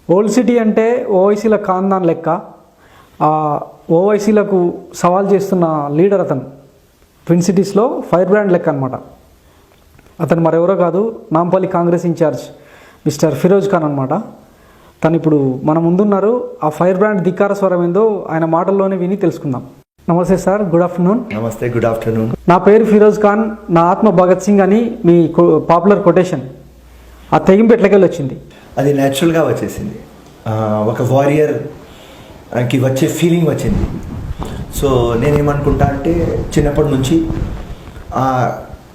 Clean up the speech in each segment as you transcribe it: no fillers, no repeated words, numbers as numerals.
Old city అంటే ఓవైసీల ఖాందాన్ లెక్క. ఓవైసీలకు సవాల్ చేస్తున్న లీడర్ అతను. ట్విన్ సిటీస్లో ఫైర్ బ్రాండ్ లెక్క అనమాట. అతను మరెవరో కాదు, నాంపల్లి కాంగ్రెస్ ఇన్ఛార్జ్ మిస్టర్ ఫిరోజ్ ఖాన్ అనమాట. తను ఇప్పుడు మన ముందున్నారు. ఆ ఫైర్ బ్రాండ్ ధిక్కార స్వరం ఏందో ఆయన మాటల్లోనే విని తెలుసుకుందాం. నమస్తే సార్, గుడ్ ఆఫ్టర్నూన్. నమస్తే, గుడ్ ఆఫ్టర్నూన్. నా పేరు ఫిరోజ్ ఖాన్, నా ఆత్మ భగత్ సింగ్ అని మీ పాపులర్ కొటేషన్. ఆ తెగింపు ఎట్లకెళ్ళి వచ్చింది? అది న్యాచురల్గా వచ్చేసింది. ఒక వారియర్కి వచ్చే ఫీలింగ్ వచ్చింది. సో నేనేమనుకుంటా అంటే చిన్నప్పటి నుంచి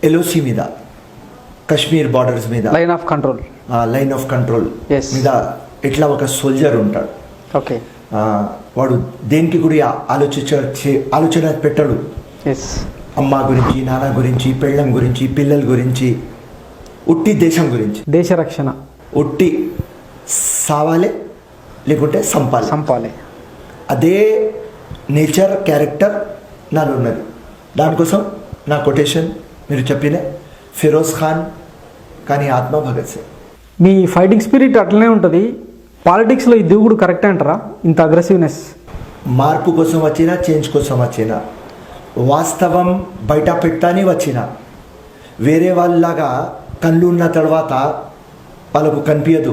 ఎల్ఓసి మీద, కశ్మీర్ బార్డర్స్ మీద, లైన్ ఆఫ్ కంట్రోల్ మీద ఎట్లా ఒక సోల్జర్ ఉంటాడు. ఓకే. వాడు దేనికి కూడా ఆలోచన పెట్టడు. అమ్మ గురించి, నాన్న గురించి, పెళ్ళం గురించి, పిల్లల గురించి, ఉట్టి దేశం గురించి, దేశ రక్షణ. ఉట్టి సావాలి లేకుంటే సంపాలి. అదే నేచర్, క్యారెక్టర్ నాలో ఉన్నది. దానికోసం నా కొటేషన్ మీరు చెప్పిన ఫిరోజ్ ఖాన్ కానీ ఆత్మ భగత్ సింగ్. మీ ఫైటింగ్ స్పిరిట్ అట్లనే ఉంటుంది. పాలిటిక్స్లో ఈ దిగుడు కరెక్టే అంటారా? ఇంత అగ్రెసివ్నెస్? మార్పు కోసం వచ్చినా, చేంజ్ కోసం వచ్చినా, వాస్తవం బయట పెట్టానే వచ్చిన. వేరే వాళ్ళలాగా కళ్ళు ఉన్న తర్వాత వాళ్ళకు కనిపించదు,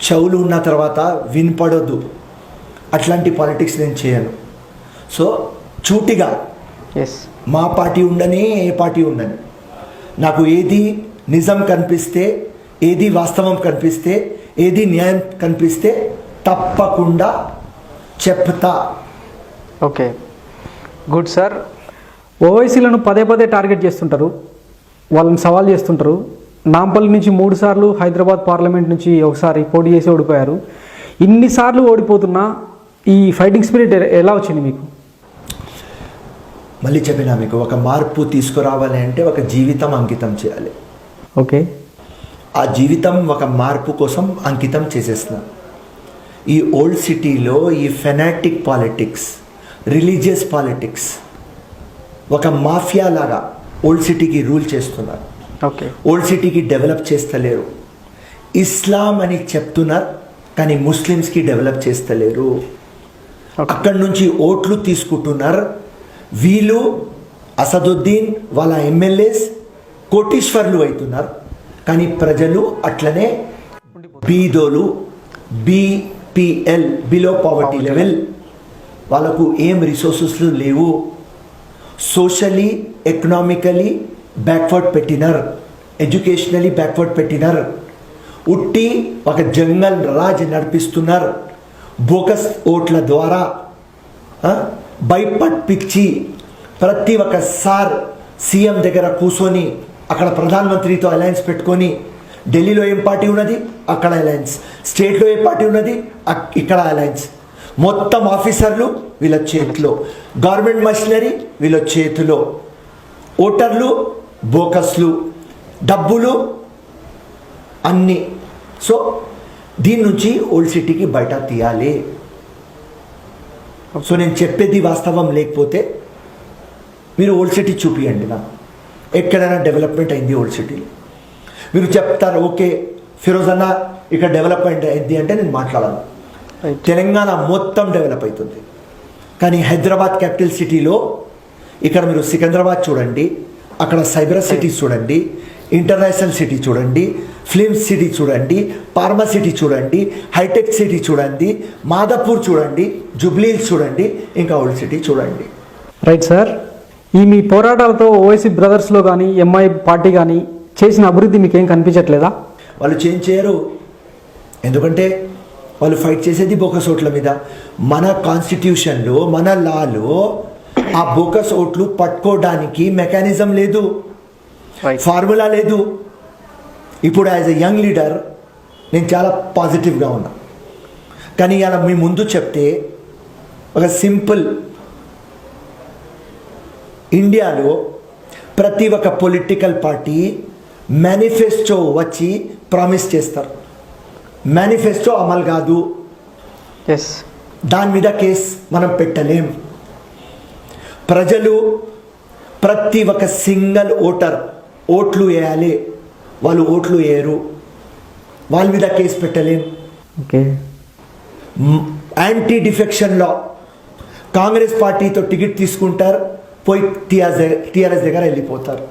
చెవులు ఉన్న తర్వాత వినపడొద్దు. అట్లాంటి పాలిటిక్స్ నేను చేయను. సో చూటిగా మా పార్టీ ఉండని, ఏ పార్టీ ఉండని, నాకు ఏది నిజం కనిపిస్తే, ఏది వాస్తవం కనిపిస్తే, ఏది న్యాయం కనిపిస్తే తప్పకుండా చెప్తా. Okay, good sir. ఓవైసీలను పదే పదే టార్గెట్ చేస్తుంటారు, వాళ్ళని సవాల్ చేస్తుంటారు. నాంపల్లి నుంచి 3 సార్లు, హైదరాబాద్ పార్లమెంట్ నుంచి ఒకసారి పోటీ చేసి ఓడిపోయారు. ఇన్నిసార్లు ఓడిపోతున్నా ఈ ఫైటింగ్ స్పిరిట్ ఎలా వచ్చింది మీకు? మళ్ళీ చెప్పినా మీకు, ఒక మార్పు తీసుకురావాలి అంటే ఒక జీవితం అంకితం చేయాలి. ఓకే. ఆ జీవితం ఒక మార్పు కోసం అంకితం చేసేస్తున్నా. ఈ ఓల్డ్ సిటీలో ఈ ఫెనాటిక్ పాలిటిక్స్, రిలీజియస్ పాలిటిక్స్ ఒక మాఫియా లాగా ఓల్డ్ సిటీకి రూల్ చేస్తున్నారు. ఓకే. ఓల్డ్ సిటీకి డెవలప్ చేస్తలేరు. ఇస్లాం అని చెప్తున్నారు కానీ ముస్లిమ్స్కి డెవలప్ చేస్తలేరు. అక్కడి నుంచి ఓట్లు తీసుకుంటున్నారు. వీళ్ళు అసదుద్దీన్ వాళ్ళ ఎమ్మెల్యేస్ కోటీశ్వర్లు అవుతున్నారు. కానీ ప్రజలు అట్లనే బీదోలు, బీపీఎల్, బిలో పావర్టీ లెవెల్, వాళ్ళకు ఏం రిసోర్సెస్లు లేవు. సోషలీ, ఎకనామికలీ బ్యాక్వర్డ్ పెట్టినారు, ఎడ్యుకేషనలీ బ్యాక్వర్డ్ పెట్టినారు. ఉట్టి ఒక జంగల్ రాజ్ నడిపిస్తున్నారు. బోకస్ ఓట్ల ద్వారా భయపట్టించి ప్రతి ఒక్క సార్ సీఎం దగ్గర కూర్చొని అక్కడ ప్రధానమంత్రితో అలయన్స్ పెట్టుకొని, ఢిల్లీలో ఏం పార్టీ ఉన్నది అక్కడ అలయన్స్, స్టేట్లో ఏ పార్టీ ఉన్నది ఇక్కడ అలయన్స్, మొత్తం ఆఫీసర్లు వీళ్ళ చేతిలో, గవర్నమెంట్ మషినరీ వీళ్ళ చేతిలో, ఓటర్లు బోకస్లు, డబ్బులు అన్నీ. సో దీని నుంచి ఓల్డ్ సిటీకి బయట తీయాలి. సో నేను చెప్పేది వాస్తవం లేకపోతే మీరు ఓల్డ్ సిటీ చూపియండి. నాకు ఎక్కడైనా డెవలప్మెంట్ అయింది ఓల్డ్ సిటీలో మీరు చెప్తారు, ఓకే ఫిరోజ్ అన్న ఇక్కడ డెవలప్మెంట్ అయింది అంటే నేను మాట్లాడాను. తెలంగాణ మొత్తం డెవలప్ అవుతుంది. కానీ హైదరాబాద్ క్యాపిటల్ సిటీలో ఇక్కడ మీరు సికింద్రాబాద్ చూడండి, అక్కడ సైబర్ సిటీ చూడండి, ఇంటర్నేషనల్ సిటీ చూడండి, ఫిల్మ్ సిటీ చూడండి, ఫార్మా సిటీ చూడండి, హైటెక్ సిటీ చూడండి, మాదాపూర్ చూడండి, జూబ్లీహిల్స్ చూడండి, ఇంకా ఓల్డ్ సిటీ చూడండి. Right sir. ఈ మీ పోరాటాలతో ఓవైసీ బ్రదర్స్లో కానీ, ఎంఐ పార్టీ కానీ చేసిన అభివృద్ధి మీకు ఏం కనిపించట్లేదా? వాళ్ళు చేంజ్ చేయరు. ఎందుకంటే వాళ్ళు ఫైట్ చేసేది బోకస్ ఓట్ల మీద. మన కాన్స్టిట్యూషన్లో, మన లాలో ఆ బోకస్ ఓట్లు పట్టుకోవడానికి మెకానిజం లేదు, ఫార్ములా లేదు. ఇప్పుడు యాజ్ ఎ యంగ్ లీడర్ నేను చాలా పాజిటివ్గా ఉన్నా. కానీ అలా మీ ముందు చెప్తే ఒక సింపుల్, ఇండియాలో ప్రతి ఒక్క పొలిటికల్ పార్టీ మేనిఫెస్టో వచ్చి ప్రామిస్ చేస్తారు, మేనిఫెస్టో అమలు కాదు, దాని మీద కేసు మనం పెట్టలేం. ప్రజలు ప్రతి ఒక్క సింగిల్ ఓటర్ ఓట్లు వేయాలి, వాళ్ళు ఓట్లు వేయరు, వాళ్ళ మీద కేసు పెట్టలేం. Okay. Anti defection law, Congress పార్టీతో టికెట్ తీసుకుంటారు, పోయి టీఆర్ఎస్ దగ్గర వెళ్ళిపోతారు.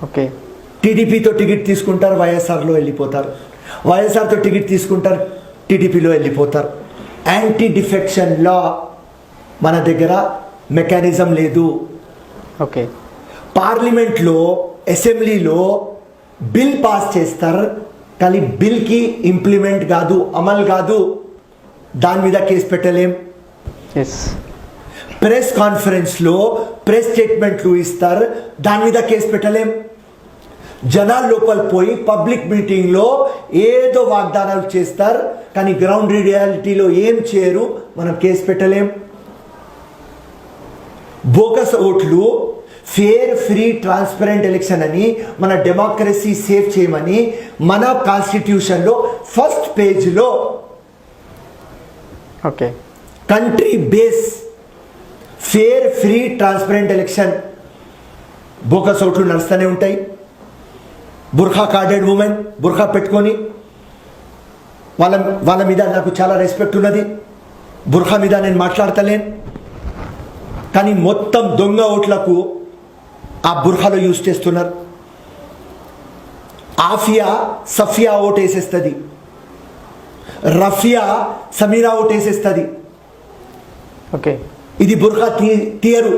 ఓకే. టీడీపీతో టికెట్ తీసుకుంటారు, వైఎస్ఆర్లో వెళ్ళిపోతారు. వైఎస్ఆర్తో టికెట్ తీసుకుంటారు, టీడీపీలో వెళ్ళిపోతారు. యాంటీ డిఫెక్షన్ లా మన దగ్గర మెకానిజం లేదు. ఓకే. పార్లమెంట్లో అసెంబ్లీలో బిల్ పాస్ చేస్తారు, కానీ బిల్కి ఇంప్లిమెంట్ కాదు, అమలు కాదు, దాని మీద కేసు పెట్టలేం. ఎస్. ప్రెస్ కాన్ఫరెన్స్లో ప్రెస్ స్టేట్మెంట్లు ఇస్తారు, దాని మీద కేసు పెట్టలేం. జనాల లోపల పోయి పబ్లిక్ మీటింగ్లో ఏదో వాగ్దానాలు చేస్తారు, కానీ గ్రౌండ్ రియాలిటీలో ఏం చేయరు, మనం కేసు పెట్టలేం. బోగస్ ఓట్లు, ఫేర్ ఫ్రీ ట్రాన్స్పరెంట్ ఎలక్షన్ అని, మన డెమోక్రసీ సేవ్ చేయమని మన కాన్స్టిట్యూషన్లో ఫస్ట్ పేజ్లో okay country base fair free transparent election. Bogus ఓట్లు నడుస్తూనే ఉంటాయి. బుర్ఖా కార్డెడ్ ఉమెన్ బుర్ఖా పెట్టుకొని, వాళ్ళ మీద నాకు చాలా రెస్పెక్ట్ ఉన్నది, బుర్ఖా మీద నేను మాట్లాడతలేను, కానీ మొత్తం దొంగ ఓట్లకు ఆ బుర్ఖాలో యూజ్ చేస్తున్నారు. ఆఫియా సఫియా ఓట్ వేసేస్తుంది, రఫియా సమీరా ఓట్ వేసేస్తుంది. ఓకే. ఇది బుర్ఖా తీయరు,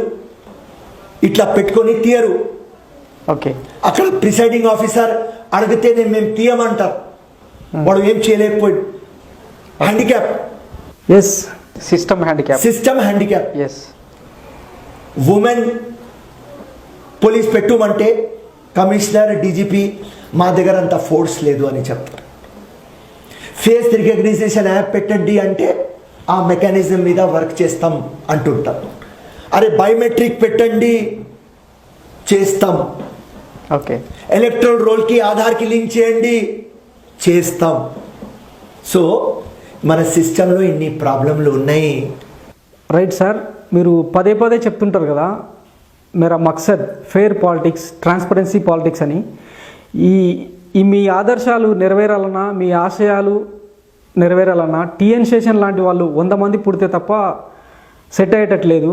ఇట్లా పెట్టుకొని తీయరు. ఓకే. అక్కడ ప్రిసైడింగ్ ఆఫీసర్ అడిగితేనే మేము తీయమంటారు, వాడు ఏం చేయలేకపోయాడు. Handicap. Yes. System handicap. Yes. Women police పెట్టుమంటే కమిషనర్, డీజీపీ మా దగ్గర అంత ఫోర్స్ లేదు అని చెప్తారు. ఫేస్ రికగ్నైజేషన్ యాప్ పెట్టండి అంటే ఆ మెకానిజం మీద వర్క్ చేస్తాం అంటుంటారు. అరే బయోమెట్రిక్ పెట్టండి, చేస్తాం. ఓకే. ఎలక్ట్రల్ రోల్కి ఆధార్కి లింక్ చేయండి, చేస్తాం. సో మన సిస్టంలో ఇన్ని ప్రాబ్లంలు ఉన్నాయి. రైట్ సార్, మీరు పదే పదే చెప్తుంటారు కదా, మేరా మక్సద్ ఫెయిర్ పాలిటిక్స్, ట్రాన్స్పరెన్సీ పాలిటిక్స్ అని. ఈ మీ ఆదర్శాలు నెరవేరాలన్నా, మీ ఆశయాలు నెరవేరాలన్నా టీఎన్ శేషన్ లాంటి వాళ్ళు 100 మంది పుడితే తప్ప సెట్ అయ్యేటట్లేదు.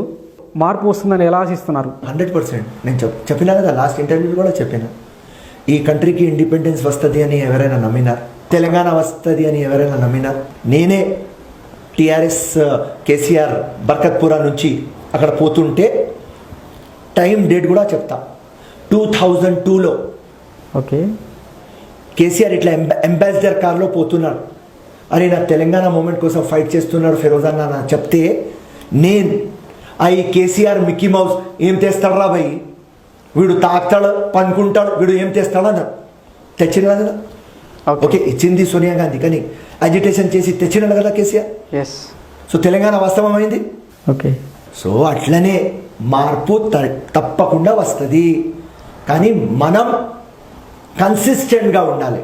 మార్పు వస్తుందని ఎలా ఆశిస్తున్నారు? 100%. నేను చెప్పినా కదా, లాస్ట్ ఇంటర్వ్యూలో కూడా చెప్పిన, ఈ కంట్రీకి ఇండిపెండెన్స్ వస్తుంది అని ఎవరైనా నమ్మినారు? తెలంగాణ వస్తుంది అని ఎవరైనా నమ్మినారు? నేనే టీఆర్ఎస్ కేసీఆర్ బర్కత్పురా నుంచి అక్కడ పోతుంటే టైం డేట్ కూడా చెప్తా. 2002లో ఓకే. కేసీఆర్ ఇట్లా అంబాసిడర్ కార్లో పోతున్నాడు. అరే నా తెలంగాణ మూమెంట్ కోసం ఫైట్ చేస్తున్నాడు ఫిరోజ్ అన్న అని చెప్తే, నేను ఈ కేసీఆర్ మిక్కీ మౌస్ ఏం తెస్తాడు రా భయ్, వీడు తాగుతాడు పనుకుంటాడు, వీడు ఏం తెస్తాడు అన్న తెచ్చినాడు కదా. ఓకే, ఇచ్చింది సోనియా గాంధీ, కానీ అజిటేషన్ చేసి తెచ్చినాడు కదా కేసీఆర్. ఎస్. సో తెలంగాణ వాస్తవమైంది. ఓకే. సో అట్లనే మార్పు తప్పకుండా వస్తుంది, కానీ మనం కన్సిస్టెంట్గా ఉండాలి.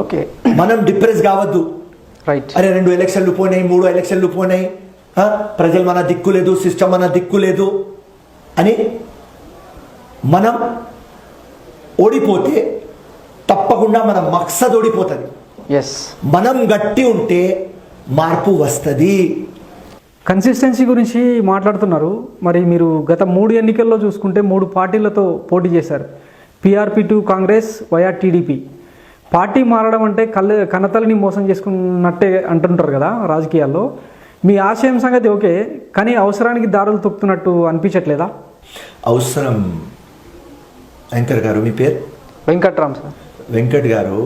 ఓకే. మనం డిప్రెస్ కావద్దు. రైట్. అరే 2 ఎలక్షన్లు పోయినాయి, 3 ఎలక్షన్లు పోయినాయి, ప్రజలు మన దిక్కు లేదు, సిస్టమ్ మన దిక్కు లేదు అని మనం ఓడిపోతే తప్పకుండా మన మక్సద్ ఓడిపోతుంది. ఎస్. మనం గట్టి ఉంటే మార్పు వస్తుంది. కన్సిస్టెన్సీ గురించి మాట్లాడుతున్నారు. మరి మీరు గత 3 ఎన్నికల్లో చూసుకుంటే 3 పార్టీలతో పోటీ చేశారు. PRP to Congress via TDP. Party మారడం అంటే కన్నతల్లిని మోసం చేసుకున్నట్టే అంటుంటారు కదా రాజకీయాల్లో. మీ ఆశయం సంగతి ఓకే, కానీ అవసరానికి దారులు తొక్కుతున్నట్టు అనిపించట్లేదా? అవసరం. యాంకర్ గారు, మీ పేరు? వెంకట్రామ్ సార్. వెంకట్ గారు,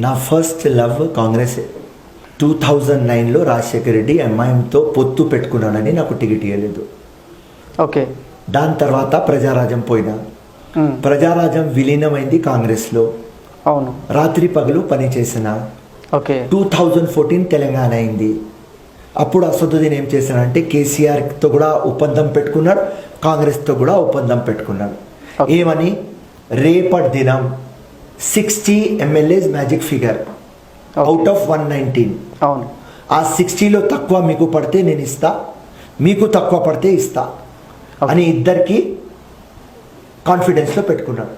నా ఫస్ట్ లవ్ కాంగ్రెస్. 2009లో రాజశేఖర్ రెడ్డి ఎంఐఎంతో పొత్తు పెట్టుకున్నానని నాకు టికెట్ ఇవ్వలేదు. ఓకే. దాని తర్వాత ప్రజారాజ్యం పోయినా, ప్రజారాజ్యం విలీనమైంది కాంగ్రెస్లో. అవును. రాత్రి పగలు పనిచేసిన. ఓకే. 2014 తెలంగాణ అయింది. అప్పుడు అసదుద్దీన్ ఏం చేశానంటే కేసీఆర్తో కూడా ఒప్పందం పెట్టుకున్నాడు, కాంగ్రెస్తో కూడా ఒప్పందం పెట్టుకున్నాడు. ఏమని? రేపటి దినం 60 MLAs magic figure out of 119. అవును. ఆ 60లో తక్కువ మీకు పడితే నేను ఇస్తా, మీకు తక్కువ పడితే ఇస్తా అని ఇద్దరికి కాన్ఫిడెన్స్లో పెట్టుకున్నాడు.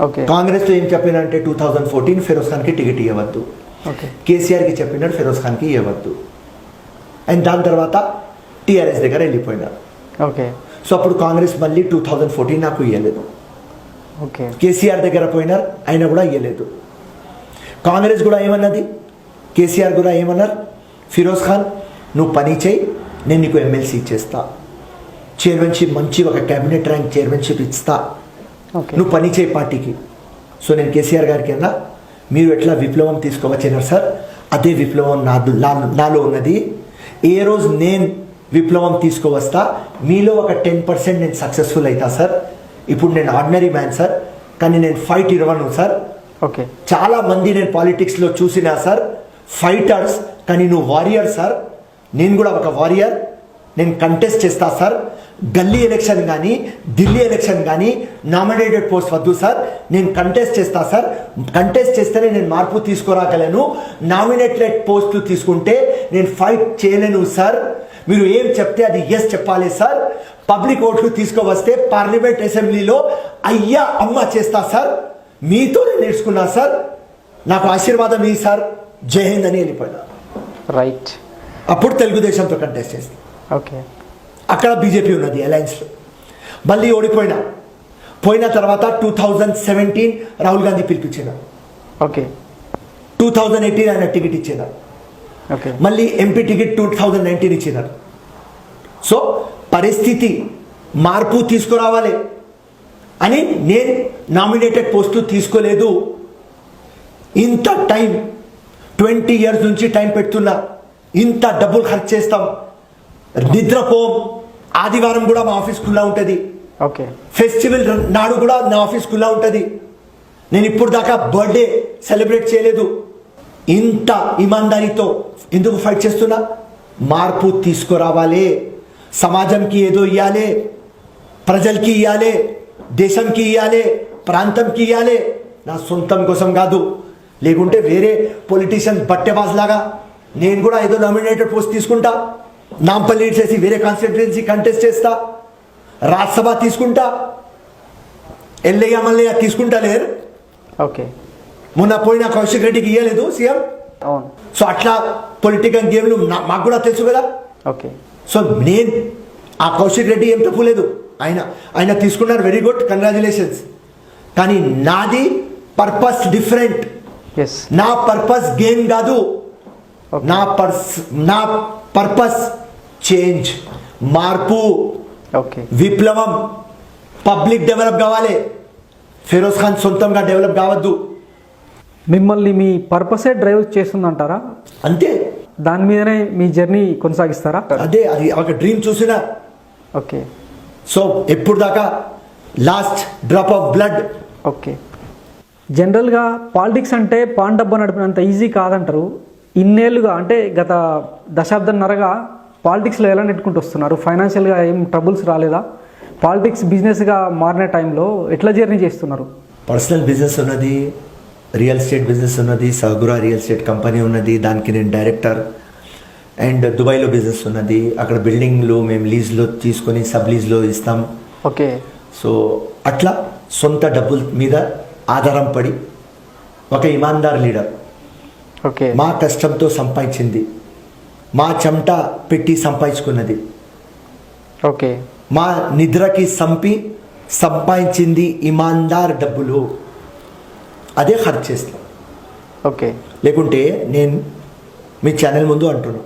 ఓకే. కాంగ్రెస్తో ఏం చెప్పినంటే 2014 ఫిరోజ్ ఖాన్కి టికెట్ ఇవ్వద్దు, ఓకే. కేసీఆర్కి చెప్పినాడు ఫిరోజ్ ఖాన్కి ఇవ్వద్దు. అండ్ దాని తర్వాత టీఆర్ఎస్ దగ్గర వెళ్ళిపోయినారు. ఓకే. సో అప్పుడు కాంగ్రెస్ మళ్ళీ 2014 నాకు ఇవ్వలేదు. ఓకే. కేసీఆర్ దగ్గర పోయినారు, ఆయన కూడా ఇవ్వలేదు. కాంగ్రెస్ కూడా ఏమన్నది, కేసీఆర్ కూడా ఏమన్నారు, ఫిరోజ్ ఖాన్ నువ్వు పని చేయి, నేను నీకు ఎమ్మెల్సీ ఇచ్చేస్తా, చైర్మన్షిప్ మంచి ఒక క్యాబినెట్ ర్యాంక్ చైర్మన్షిప్ ఇస్తా, ఓకే. నువ్వు పని చేయి పార్టీకి. సో నేను కేసీఆర్ గారికి అన్నా, మీరు ఎట్లా విప్లవం తీసుకోవచ్చినారు సార్, అదే విప్లవం నాలో ఉన్నది. ఏ రోజు నేను విప్లవం తీసుకువస్తా, మీలో ఒక 10% నేను సక్సెస్ఫుల్ అవుతా సార్. ఇప్పుడు నేను ఆర్డినరీ మ్యాన్ సార్, కానీ నేను ఫైట్ ఇవ్వను సార్. ఓకే. చాలా మంది నేను పాలిటిక్స్లో చూసినా సార్, ఫైటర్స్, కానీ నువ్వు వారియర్ సార్. నేను కూడా ఒక వారియర్, నేను కంటెస్ట్ చేస్తా సార్. గల్లీ ఎలక్షన్ కానీ ఢిల్లీ ఎలక్షన్ కానీ నామినేటెడ్ పోస్ట్ వద్దు సార్, నేను కంటెస్ట్ చేస్తా సార్. కంటెస్ట్ చేస్తేనే నేను మార్పు తీసుకురాగలను, నామినేటెడ్ పోస్టులు తీసుకుంటే నేను ఫైట్ చేయలేను సార్. మీరు ఏం చెప్తే అది ఎస్ చెప్పాలి సార్. పబ్లిక్ ఓట్లు తీసుకువస్తే పార్లమెంట్ అసెంబ్లీలో అయ్యా అమ్మ చేస్తా సార్. మీతో నేను నేర్చుకున్నా సార్, నాకు ఆశీర్వాదం ఈ సార్, జై హింద్ అని వెళ్ళిపోయినా. రైట్. అప్పుడు తెలుగుదేశంతో కంటెస్ట్ చేసి ఓకే. అక్కడ బీజేపీ ఉన్నది అలయన్స్లో. మళ్ళీ ఓడిపోయినా. పోయిన తర్వాత 2017 రాహుల్ గాంధీ పిలిపించిన, ఓకే. 2018 ఆయన టికెట్ ఇచ్చినారు, ఓకే. మళ్ళీ ఎంపీ టికెట్ 2019 ఇచ్చినారు. సో పరిస్థితి మార్పు తీసుకురావాలి అని నేను నామినేటెడ్ పోస్టులు తీసుకోలేదు. ఇంత టైం 20 years నుంచి టైం పెడుతున్నా, ఇంత డబ్బులు ఖర్చు చేస్తాం, నిద్రపోం. ఆదివారం కూడా మా ఆఫీస్ ఖుల్లా ఉంటుంది, ఓకే. ఫెస్టివల్ నాడు కూడా నా ఆఫీస్ ఖుల్లా ఉంటుంది. నేను ఇప్పుడు దాకా బర్త్డే సెలబ్రేట్ చేయలేదు. ఇంత ఇమాందారీతో ఎందుకు ఫైట్ చేస్తున్నా, మార్పు తీసుకురావాలి, సమాజంకి ఏదో ఇవ్వాలి, ప్రజలకి ఇవ్వాలి, దేశంకి ఇవ్వాలి, ప్రాంతంకి ఇవ్వాలి, నా సొంతం కోసం కాదు. లేకుంటే వేరే పొలిటీషియన్ బట్టెబాజ్ లాగా నేను కూడా ఏదో నామినేటెడ్ పోస్ట్ తీసుకుంటా, నాంపల్లి చేసి వేరే కాన్స్టిట్యుయెన్సీ కంటెస్ట్ చేస్తా, రాజ్యసభ తీసుకుంటా, ఎల్లయ్య మల్లయ్య తీసుకుంటా లేరు. ఓకే. మొన్న పోయిన కౌశిక్ రెడ్డికి ఇవ్వలేదు సీఎం. అవును. సో అట్లా పొలిటికల్ గేమ్లు మాకు కూడా తెలుసు కదా. ఓకే. సో నేను ఆ కౌశిక్ రెడ్డి ఏం తప్పు లేదు, ఆయన తీసుకున్నారు, వెరీ గుడ్, కంగ్రాచులేషన్స్. కానీ నాది పర్పస్ డిఫరెంట్. ఎస్. నా పర్పస్ గేమ్ కాదు, నా పర్పస్ చేంజ్, మార్పు, ఓకే. విప్లవం. పబ్లిక్ డెవలప్ కావాలి, ఫిరోజ్ ఖాన్ సొంతంగా డెవలప్ కావద్దు. మిమ్మల్ని మీ పర్పసే డ్రైవ్ చేస్తుందంటారా? అంతే. దాని మీదనే మీ జర్నీ కొనసాగిస్తారా? అదే, అది ఒక డ్రీమ్ చూసినా. ఓకే. సో ఎప్పుడు దాకా last drop of blood. Okay. జనరల్గా పాలిటిక్స్ అంటే పాన్ డబ్బా నడిపినంత ఈజీ కాదంటారు. ఇన్నేళ్ళుగా అంటే గత దశాబ్దంన్నరగా పాలిటిక్స్లో ఎలా నెట్టుకుంటూ వస్తున్నారు? ఫైనాన్షియల్గా ఏం ట్రబుల్స్ రాలేదా? పాలిటిక్స్ బిజినెస్గా మారిన టైంలో ఎట్లా జర్నీ చేస్తున్నారు? పర్సనల్ బిజినెస్ ఉన్నది, రియల్ ఎస్టేట్ బిజినెస్ ఉన్నది, సహగురా రియల్ ఎస్టేట్ కంపెనీ ఉన్నది, దానికి నేను డైరెక్టర్. అండ్ దుబాయ్లో బిజినెస్ ఉన్నది, అక్కడ బిల్డింగ్లు మేము లీజ్లో తీసుకొని సబ్ లీజ్లో ఇస్తాం. ఓకే. సో అట్లా సొంత డబ్బుల మీద ఆధారం పడి ఒక ఇమాందార్ లీడర్, ఓకే. మా కష్టంతో సంపాదించింది, మా చెమట పెట్టి సంపాదించుకున్నది, ఓకే. మా నిద్రకి సంపాదించింది ఇమాందార్ డబ్బులు, అదే ఖర్చు చేస్తాం. ఓకే. లేకుంటే నేను మీ ఛానల్ ముందు అంటున్నాను,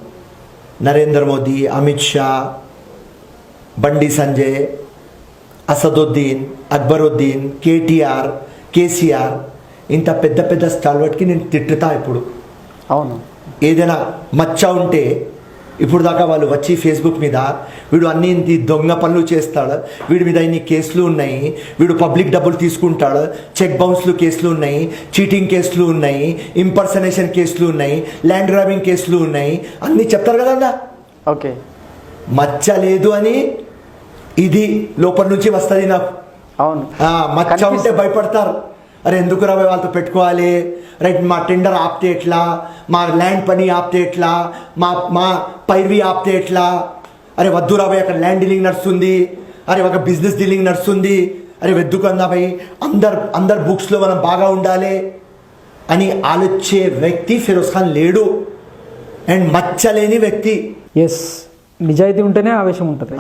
నరేంద్ర మోదీ, అమిత్ షా, బండి సంజయ్, అసదుద్దీన్, అక్బరుద్దీన్, కేటీఆర్, కేసీఆర్, ఇంత పెద్ద పెద్ద స్టాల్వర్ట్కి నేను తిట్టుతా. ఇప్పుడు అవును, ఏదైనా మచ్చ ఉంటే ఇప్పుడు దాకా వాళ్ళు వచ్చి ఫేస్బుక్ మీద వీడు అన్ని దొంగ పనులు చేస్తాడు, వీడి మీద ఇన్ని కేసులు ఉన్నాయి, వీడు పబ్లిక్ డబ్బులు తీసుకుంటాడు, చెక్ బౌన్స్లు కేసులు ఉన్నాయి, చీటింగ్ కేసులు ఉన్నాయి, ఇంపర్సనేషన్ కేసులు ఉన్నాయి, ల్యాండ్ గ్రాబింగ్ కేసులు ఉన్నాయి, అన్నీ చెప్తారు కదన్నా. ఓకే. మచ్చ లేదు అని ఇది లోపల నుంచి వస్తుంది నాకు. అవును, మచ్చ ఉంటే భయపడతారు. అరే ఎందుకు రా వాళ్ళతో పెట్టుకోవాలి, రైట్, మా టెండర్ ఆపితే ఎట్లా, మా ల్యాండ్ పని ఆపితే ఎట్లా, మా పైర్వి ఆపితే ఎట్లా, అరే వద్దు రాబాయ్ అక్కడ ల్యాండ్ డీలింగ్ నడుస్తుంది, అరే ఒక బిజినెస్ డీలింగ్ నడుస్తుంది, అరే వెద్దుకుందా భయ్, అందరు బుక్స్లో మనం బాగా ఉండాలి. అని ఆలోచించే వ్యక్తి ఫిరోజ్ ఖాన్ లేడు. అండ్ మచ్చలేని వ్యక్తి. ఎస్, నిజాయితీ ఉంటేనే ఆవేశం ఉంటుంది.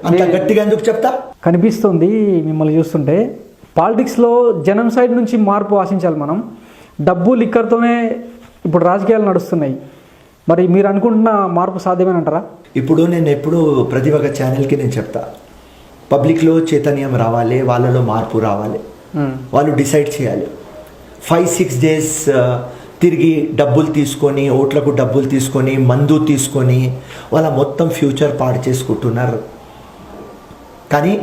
అంత గట్టిగా ఎందుకు చెప్తా? కనిపిస్తుంది మిమ్మల్ని చూస్తుంటే. పాలిటిక్స్లో జనం సైడ్ నుంచి మార్పు ఆశించాలి మనం. డబ్బు లిక్కర్తోనే ఇప్పుడు రాజకీయాలు నడుస్తున్నాయి. మరి మీరు అనుకుంటున్న మార్పు సాధ్యమేనంటారా? ఇప్పుడు నేను ఎప్పుడు ప్రతి ఒక్క ఛానల్కి నేను చెప్తా, పబ్లిక్లో చైతన్యం రావాలి, వాళ్ళలో మార్పు రావాలి, వాళ్ళు డిసైడ్ చేయాలి. 5-6 days తిరిగి డబ్బులు తీసుకొని, ఓట్లకు డబ్బులు తీసుకొని, మందు తీసుకొని వాళ్ళ మొత్తం ఫ్యూచర్ పాడు చేసుకుంటున్నారు. కానీ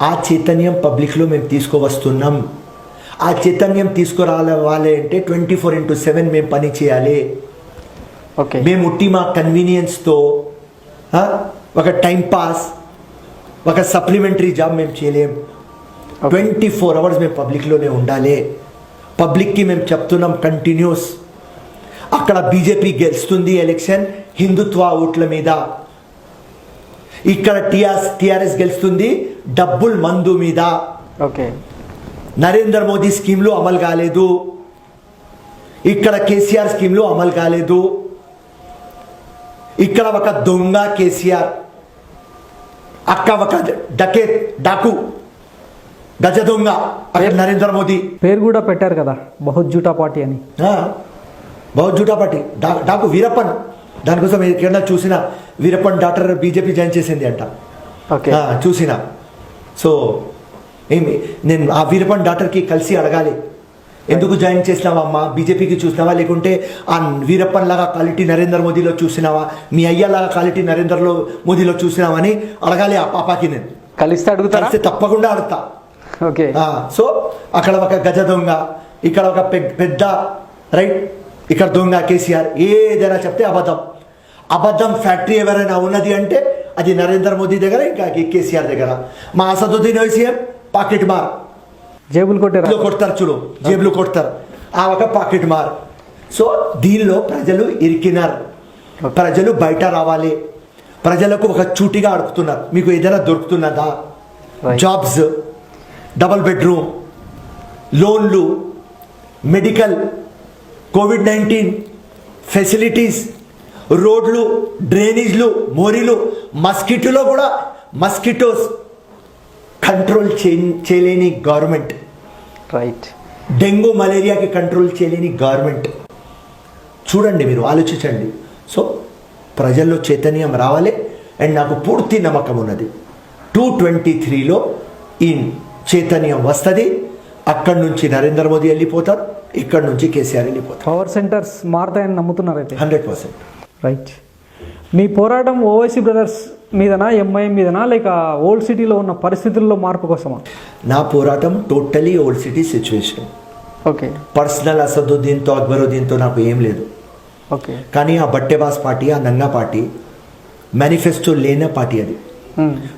ఆ చైతన్యం పబ్లిక్లో మేము తీసుకువస్తున్నాం. ఆ చైతన్యం తీసుకురావాలి అంటే 24/7 మేము పని చేయాలి. ఓకే, మేము ఉట్టి మా కన్వీనియన్స్తో ఒక టైం పాస్, ఒక సప్లిమెంటరీ జాబ్ మేము చేయలేం. 24 hours మేము పబ్లిక్లోనే ఉండాలి. పబ్లిక్కి మేము చెప్తున్నాం కంటిన్యూస్. అక్కడ బీజేపీ గెలుస్తుంది ఎలక్షన్ హిందుత్వ ఓట్ల మీద, ఇక్కడ టీఆర్ఎస్ గెలుస్తుంది డబ్బుల్ మందు మీద. ఓకే, నరేంద్ర మోదీ స్కీమ్లు అమలు కాలేదు, ఇక్కడ కేసీఆర్ స్కీమ్లు అమలు కాలేదు. ఇక్కడ ఒక దొంగ కేసీఆర్, అక్క ఒక డాకు గజ దొంగ అక్కడ నరేంద్ర మోదీ. పేరు కూడా పెట్టారు కదా, బహుత్ జూటా పార్టీ అని. బహుత్ జూటా పార్టీ, డాకు వీరప్పన్. దానికోసం ఎక్కడన్నా చూసిన వీరప్పన్ డాక్టర్ బీజేపీ జాయిన్ చేసింది అంట. ఓకే, చూసిన. సో ఏమి నేను ఆ వీరప్పన్ డాక్టర్కి కలిసి అడగాలి, ఎందుకు జాయిన్ చేసినావా అమ్మా, బీజేపీకి చూసినావా, లేకుంటే ఆ వీరప్పన్ లాగా క్వాలిటీ నరేంద్ర మోదీలో చూసినావా, మీ అయ్యలాగా క్వాలిటీ నరేంద్ర మోదీలో చూసినావా అని అడగాలి ఆ పాపాకి. నేను కలిస్తే అడుగుతారా? తప్పకుండా అడుగుతా. ఓకే, సో అక్కడ ఒక గజ దొంగ, ఇక్కడ ఒక పెద్ద రైట్, ఇక్కడ దొంగ కేసీఆర్. ఏదైనా చెప్తే అబద్ధం. అబద్ధం ఫ్యాక్టరీ ఎవరైనా ఉన్నది అంటే అది నరేంద్ర మోదీ దగ్గర, ఇంకా కేసీఆర్ దగ్గర. మా అసదుద్దీన్ ఓవైసీ పాకెట్ మార్, జేబులు కొడతారు చూడు, జేబులు కొడతారు. ఆ ఒక పాకెట్ మార్. సో దీనిలో ప్రజలు ఇరికినారు. ప్రజలు బయట రావాలి. ప్రజలకు ఒక చూటిగా అడుగుతున్నారు, మీకు ఏదైనా దొరుకుతున్నదా? జాబ్స్, డబల్ బెడ్రూమ్, లోన్లు, మెడికల్, COVID-19 ఫెసిలిటీస్, రోడ్లు, డ్రైనేజ్లు, మోరీలు, మస్కిటోలో కూడా మస్కిటోస్ కంట్రోల్ చేయలేని గవర్నమెంట్. రైట్, డెంగ్యూ మలేరియాకి కంట్రోల్ చేయలేని గవర్నమెంట్. చూడండి, మీరు ఆలోచించండి. సో ప్రజల్లో చైతన్యం రావాలి. అండ్ నాకు పూర్తి నమ్మకం ఉన్నది 223లో ఈ చైతన్యం వస్తుంది. అక్కడి నుంచి నరేంద్ర మోదీ వెళ్ళిపోతారు, ఇక్కడ నుంచి కేసీఆర్ వెళ్ళిపోతారు. పవర్ సెంటర్స్ మారుతాయని నమ్ముతున్నారు అయితే? 100%. రైట్. మీ పోరాటం ఓవైసీ బ్రదర్స్ మీదనా, ఎంఐఎం మీదనా, లేక ఓల్డ్ సిటీలో ఉన్న పరిస్థితుల్లో మార్పు కోసమా? నా పోరాటం totally old city situation. Okay, personal అసదుద్దీన్తో, అక్బరుద్దీన్తో నాకు ఏం లేదు. ఓకే, కానీ ఆ బట్టేబాస్ పార్టీ, ఆ నంగా పార్టీ మేనిఫెస్టో లేని పార్టీ అది.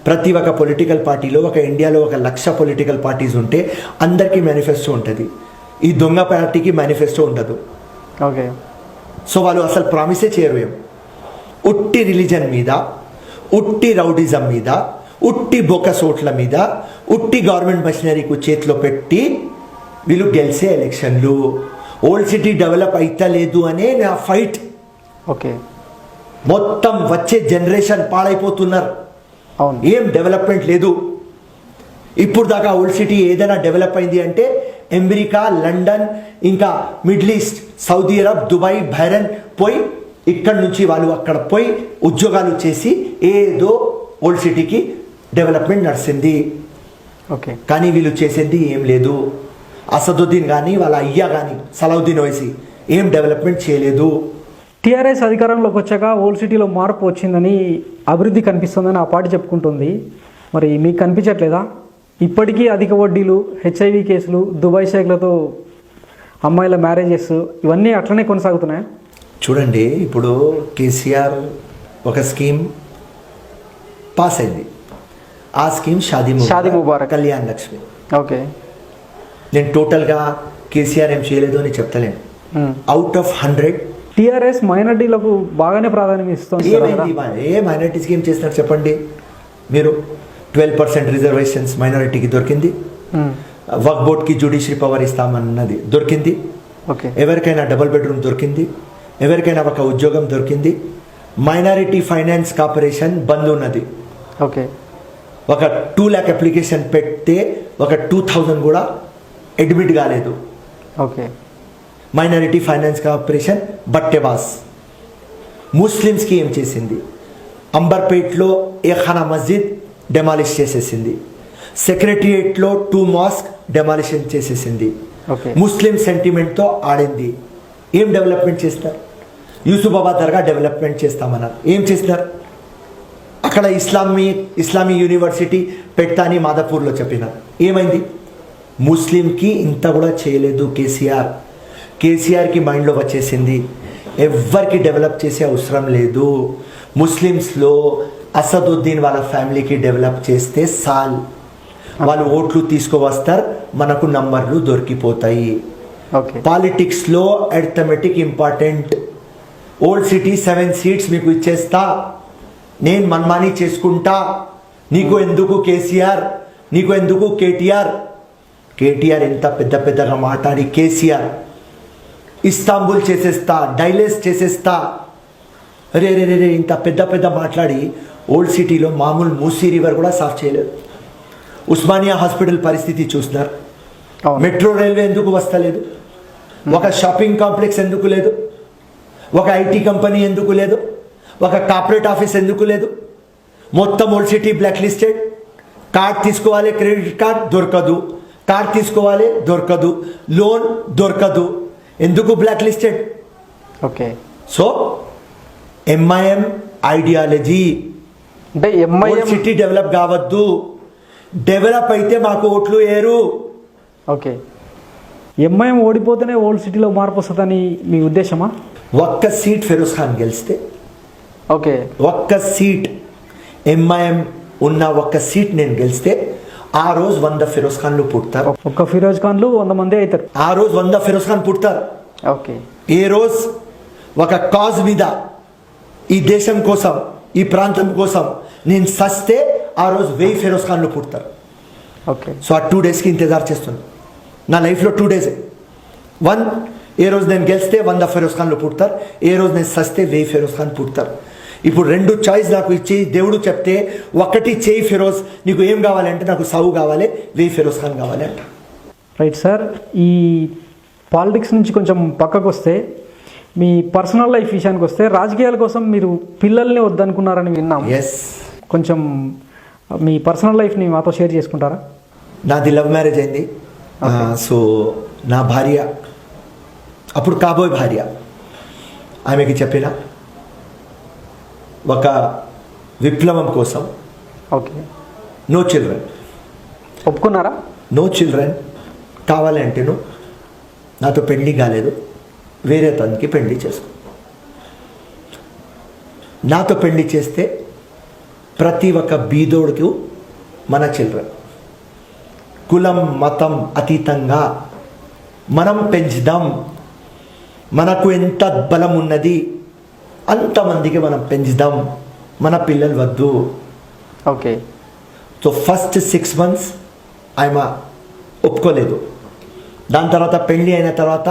ప్రతి ఒక్క పొలిటికల్ పార్టీలో, ఒక ఇండియాలో 1,00,000 పొలిటికల్ పార్టీస్ ఉంటే అందరికీ మేనిఫెస్టో ఉంటుంది. ఈ దొంగ పార్టీకి మేనిఫెస్టో ఉండదు. ఓకే, సో వాళ్ళు అసలు ప్రామిసే చేయరు. ఉట్టి రిలీజన్ మీద, ఉట్టి రౌడిజం మీద, ఉట్టి బొక్కసోట్ల మీద, ఉట్టి గవర్నమెంట్ మెషినరీకు చేతిలో పెట్టి వీళ్ళు గెలిచే ఎలక్షన్లు. ఓల్డ్ సిటీ డెవలప్ అయితలేదు అనే నా ఫైట్. ఓకే, మొత్తం వచ్చే జనరేషన్ పాడైపోతున్నారు. అవును, ఏం డెవలప్మెంట్ లేదు. ఇప్పుడు దాకా ఓల్డ్ సిటీ ఏదైనా డెవలప్ అయింది అంటే అమెరికా, లండన్, ఇంకా middle east, Saudi Arab, Dubai, Bahrain పోయి ఇక్కడి నుంచి వాళ్ళు అక్కడ పోయి ఉద్యోగాలు చేసి ఏదో ఓల్డ్ సిటీకి డెవలప్మెంట్ నడిచింది. ఓకే, కానీ వీళ్ళు చేసేది ఏం లేదు. అసదుద్దీన్ కానీ వాళ్ళ అయ్యా కానీ సలావుద్దీన్ ఓవైసీ ఏం డెవలప్మెంట్ చేయలేదు. టీఆర్ఎస్ అధికారంలోకి వచ్చాక ఓల్డ్ సిటీలో మార్పు వచ్చిందని, అభివృద్ధి కనిపిస్తుందని ఆ పార్టీ చెప్పుకుంటుంది. మరి మీకు కనిపించట్లేదా? ఇప్పటికీ అధిక వడ్డీలు, HIV కేసులు, దుబాయ్ షేక్లతో అమ్మాయిల మ్యారేజెస్ ఇవన్నీ అట్లనే కొనసాగుతున్నాయి. చూడండి, ఇప్పుడు కేసీఆర్ ఒక స్కీమ్ పాస్ అయింది. ఆ స్కీమ్ షాదీ ముబారక్, కళ్యాణ్ లక్ష్మి. ఓకే, నేను టోటల్గా కేసీఆర్ ఏం చేయలేదు అని చెప్తలేను. అవుట్ ఆఫ్ 100 టీఆర్ఎస్ మైనార్టీలకు బాగానే ప్రాధాన్యం ఇస్తుంది. ఏ మైనారిటీ స్కీమ్ చేస్తున్నారు చెప్పండి మీరు? 12% రిజర్వేషన్స్ మైనారిటీకి దొరికింది. వక్ఫ్ బోర్డ్కి జ్యుడిషియరీ పవర్ ఇస్తామన్నది దొరికింది. ఓకే. ఎవరికైనా డబుల్ బెడ్రూమ్ దొరికింది, ఎవరికైనా ఒక ఉద్యోగం దొరికింది. మైనారిటీ ఫైనాన్స్ కార్పొరేషన్ బంద్ ఉన్నది. ఓకే. ఒక 2 lakh అప్లికేషన్ పెడితే ఒక 2000 కూడా అడ్మిట్ కాలేదు. ఓకే. మైనారిటీ ఫైనాన్స్ కార్పొరేషన్ బట్టెబాస్. ముస్లిమ్స్కి ఏం చేసింది? అంబర్పేట్లో ఏఖానా మస్జిద్ డెమాలిష్ చేసేసింది. సెక్రటరియేట్లో 2 mosque డెమాలిషన్ చేసేసింది. ఓకే. ముస్లిం సెంటిమెంట్తో ఆడింది. ఏం డెవలప్మెంట్ చేస్తారు? యూసుఫాబాద్ దర్గా డెవలప్మెంట్ చేస్తామన్నారు. ఏం చేస్తారు? అక్కడ ఇస్లామీ యూనివర్సిటీ పెడతా అని మాదాపూర్లో చెప్పినారు. ఏమైంది? ముస్లింకి ఇంత కూడా చేయలేదు కేసీఆర్కి మైండ్లో వచ్చేసింది ఎవ్వరికి డెవలప్ చేసే అవసరం లేదు. ముస్లిమ్స్లో అసదుద్దీన్ వాళ్ళ ఫ్యామిలీకి డెవలప్ చేస్తే సాల్, వాళ్ళు ఓట్లు తీసుకువస్తారు, మనకు నంబర్లు దొరికిపోతాయి. ఓకే. పాలిటిక్స్లో arithmetic important. Old city 7 seats మీకు ఇచ్చేస్తా, నేను మన్మాని చేసుకుంటా, నీకు ఎందుకు కేసీఆర్, నీకు ఎందుకు కేటీఆర్ ఎంత పెద్దగా మాట్లాడి కేసీఆర్ ఇస్తాంబుల్ చేసేస్తా, డైలెస్ చేసేస్తా, రే ఇంత పెద్ద మాట్లాడి ఓల్డ్ సిటీలో మామూలు మూసీ రివర్ కూడా సాఫ్ చేయలేదు. ఉస్మానియా హాస్పిటల్ పరిస్థితి చూస్తున్నారు. మెట్రో రైల్వే ఎందుకు వస్తలేదు? ఒక షాపింగ్ కాంప్లెక్స్ ఎందుకు లేదు? ఒక ఐటీ కంపెనీ ఎందుకు లేదు? ఒక కార్పొరేట్ ఆఫీస్ ఎందుకు లేదు? మొత్తం old city black listed. Card తీసుకోవాలి, క్రెడిట్ కార్డ్ దొరకదు, కార్డ్ తీసుకోవాలి దొరకదు, లోన్ దొరకదు. ఎందుకు black listed? Okay. So MIM ideology అంటే ఓల్డ్ సిటీ డెవలప్ కావద్దు, డెవలప్ అయితే మాకు ఓట్లు వేయరు. ఓకే. ఎంఐఎం ఓడిపోతేనే ఓల్డ్ సిటీలో మార్పు వస్తుందని మీ ఉద్దేశమా? ఒక్క సీట్ ఫిరోజ్ ఖాన్ గెలిస్తే, ఓకే, ఒక్క సీట్ ఎంఐఎం ఉన్న ఒక్క సీట్ నేను గెలిస్తే ఆ రోజు 100 ఫిరోజ్ ఖాన్లు పుడతారు. ఒక్క ఫిరోజ్ ఖాన్లు 100 మంది అవుతారు. ఆ రోజు 100 ఫిరోజ్ ఖాన్ పుడతారు. ఓకే. ఏ రోజు ఒక కాజ్ మీద, ఈ దేశం కోసం, ఈ ప్రాంతం కోసం నేను సస్తే ఆ రోజు 1000 ఫిరోజ్ ఖాన్లు పుడతారు. ఓకే. సో ఆ 2 daysకి ఇంతజార్ చేస్తున్నాను. నా లైఫ్లో 2 days. 1, ఏ రోజు నేను గెలిస్తే 100 ఫిరోజ్ ఖాన్లు పుడతారు, ఏ రోజు నేను సస్తే 1000 ఫిరోజ్ ఖాన్ పుడతారు. ఇప్పుడు 2 చాయిస్ నాకు ఇచ్చి దేవుడు చెప్తే, ఒకటి చేయి ఫిరోజ్, నీకు ఏం కావాలి అంటే నాకు సావు కావాలి, 1000 ఫిరోజ్ ఖాన్ కావాలి అంట. Right sir. ఈ పాలిటిక్స్ నుంచి కొంచెం పక్కకు వస్తే, మీ పర్సనల్ లైఫ్ విషయానికి వస్తే, రాజకీయాల కోసం మీరు పిల్లల్ని వద్దనుకున్నారని విన్నాం. ఎస్. కొంచెం మీ పర్సనల్ లైఫ్ని మాతో షేర్ చేసుకుంటారా? నాది లవ్ మ్యారేజ్ అయింది. సో నా భార్య, అప్పుడు కాబోయే భార్య, ఆమెకి చెప్పిన ఒక విప్లవం కోసం, ఓకే, నో చిల్డ్రన్. ఒప్పుకున్నారా? నో చిల్డ్రన్ కావాలంటే నువ్వు నాతో పెళ్లి కాలేదు, వేరే తనకి పెళ్లి చేసుకో. నాతో పెళ్లి చేస్తే ప్రతి ఒక్క బీదోడికి మన చిల్డ్రన్, కులం మతం అతీతంగా మనం పెంచుదాం. మనకు ఎంత బలం ఉన్నది అంతమందికి మనం పెంచుదాం, మన పిల్లలు వద్దు. ఓకే. సో ఫస్ట్ 6 months ఆమె ఒప్పుకోలేదు. దాని తర్వాత పెళ్ళి అయిన తర్వాత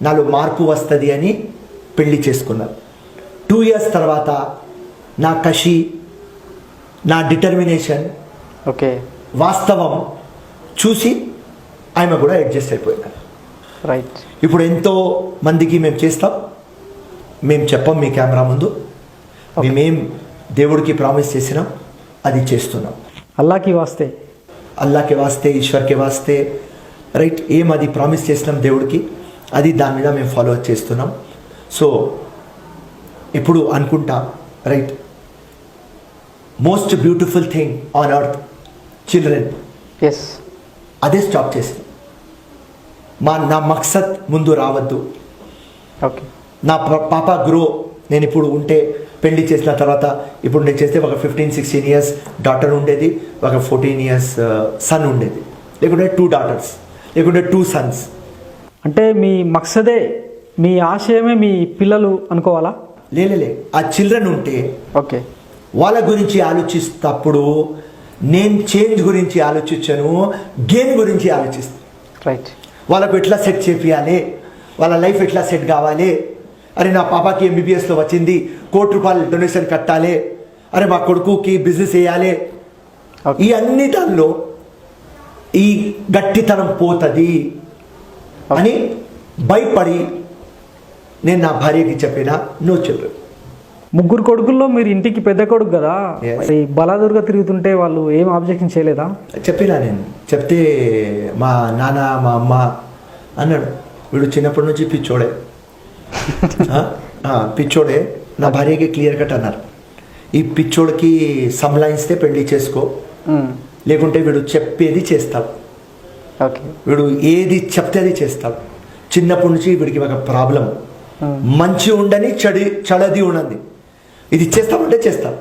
నాలో మార్పు వస్తుంది అని పెళ్లి చేసుకున్నాను. 2 years తర్వాత నా కషి, నా డిటర్మినేషన్, ఓకే, వాస్తవం చూసి ఆమె కూడా అడ్జస్ట్ అయిపోయినారు. రైట్. ఇప్పుడు ఎంతో మందికి మేము చేస్తాం, మేము చెప్పం మీ కెమెరా ముందు, మేమేం దేవుడికి ప్రామిస్ చేసినాం అది చేస్తున్నాం. అల్లాకి వాస్తే, అల్లాకి వాస్తే, ఈశ్వర్కి వాస్తే, రైట్, ఏం అది ప్రామిస్ చేసినాం దేవుడికి, అది దాని మీద మేము ఫాలో చేస్తున్నాం. సో ఇప్పుడు అనుకుంటా, right, most beautiful thing on earth children. Yes. అదే స్టాప్ చేసింది. నా మక్సద్ ముందు రావద్దు. ఓకే. నా పాప గ్రో, నేను ఇప్పుడు ఉంటే పెళ్లి చేసిన తర్వాత, ఇప్పుడు నేను చేస్తే ఒక 15-16 years డాటర్ ఉండేది, ఒక 14 years సన్ ఉండేది, లేకుంటే 2 daughters, లేకుంటే 2 sons. అంటే మీ మక్సదే, మీ ఆశయమే మీ పిల్లలు అనుకోవాలా? లేలే, ఆ చిల్డ్రన్ ఉంటే ఓకే, వాళ్ళ గురించి ఆలోచిస్తప్పుడు నేను చేంజ్ గురించి ఆలోచించను, గేమ్ గురించి ఆలోచిస్తాను. రైట్. వాళ్ళకు ఎట్లా సెట్ చేపియాలి, వాళ్ళ లైఫ్ ఎట్లా సెట్ కావాలి, అరే నా పాపకి ఎంబీబీఎస్లో వచ్చింది, ₹1,00,00,000 డొనేషన్ కట్టాలి, అరే మా కొడుకుకి బిజినెస్ వేయాలి, ఈ అన్ని దానిలో ఈ గట్టితనం పోతుంది అని భయపడి నేను నా భార్యకి చెప్పిన, నువ్వు చెప్పు. ముగ్గురు కొడుకుల్లో మీరు ఇంటికి పెద్ద కొడుకు కదా, Yes. ఈ బలాదుర్గా తిరుగుతుంటే వాళ్ళు ఏం ఆబ్జెక్షన్ చేయలేదా? చెప్పినా నేను చెప్తే మా నాన్న మా అమ్మ అన్నాడు, వీడు చిన్నప్పటి నుంచి పిచ్చోడే పిచ్చోడే. నా భార్యకి క్లియర్ కట్ అన్నారు, ఈ పిచ్చోడికి సంలాయిస్తే పెళ్లి చేసుకో, లేకుంటే వీడు చెప్పేది చేస్తాడు, ఓకే, వీడు ఏది చెప్తే అది చేస్తాడు. చిన్నప్పటి నుంచి వీడికి ఒక ప్రాబ్లం, మంచి ఉండని చెడది ఉండని, ఇది చేస్తామంటే చేస్తాడు.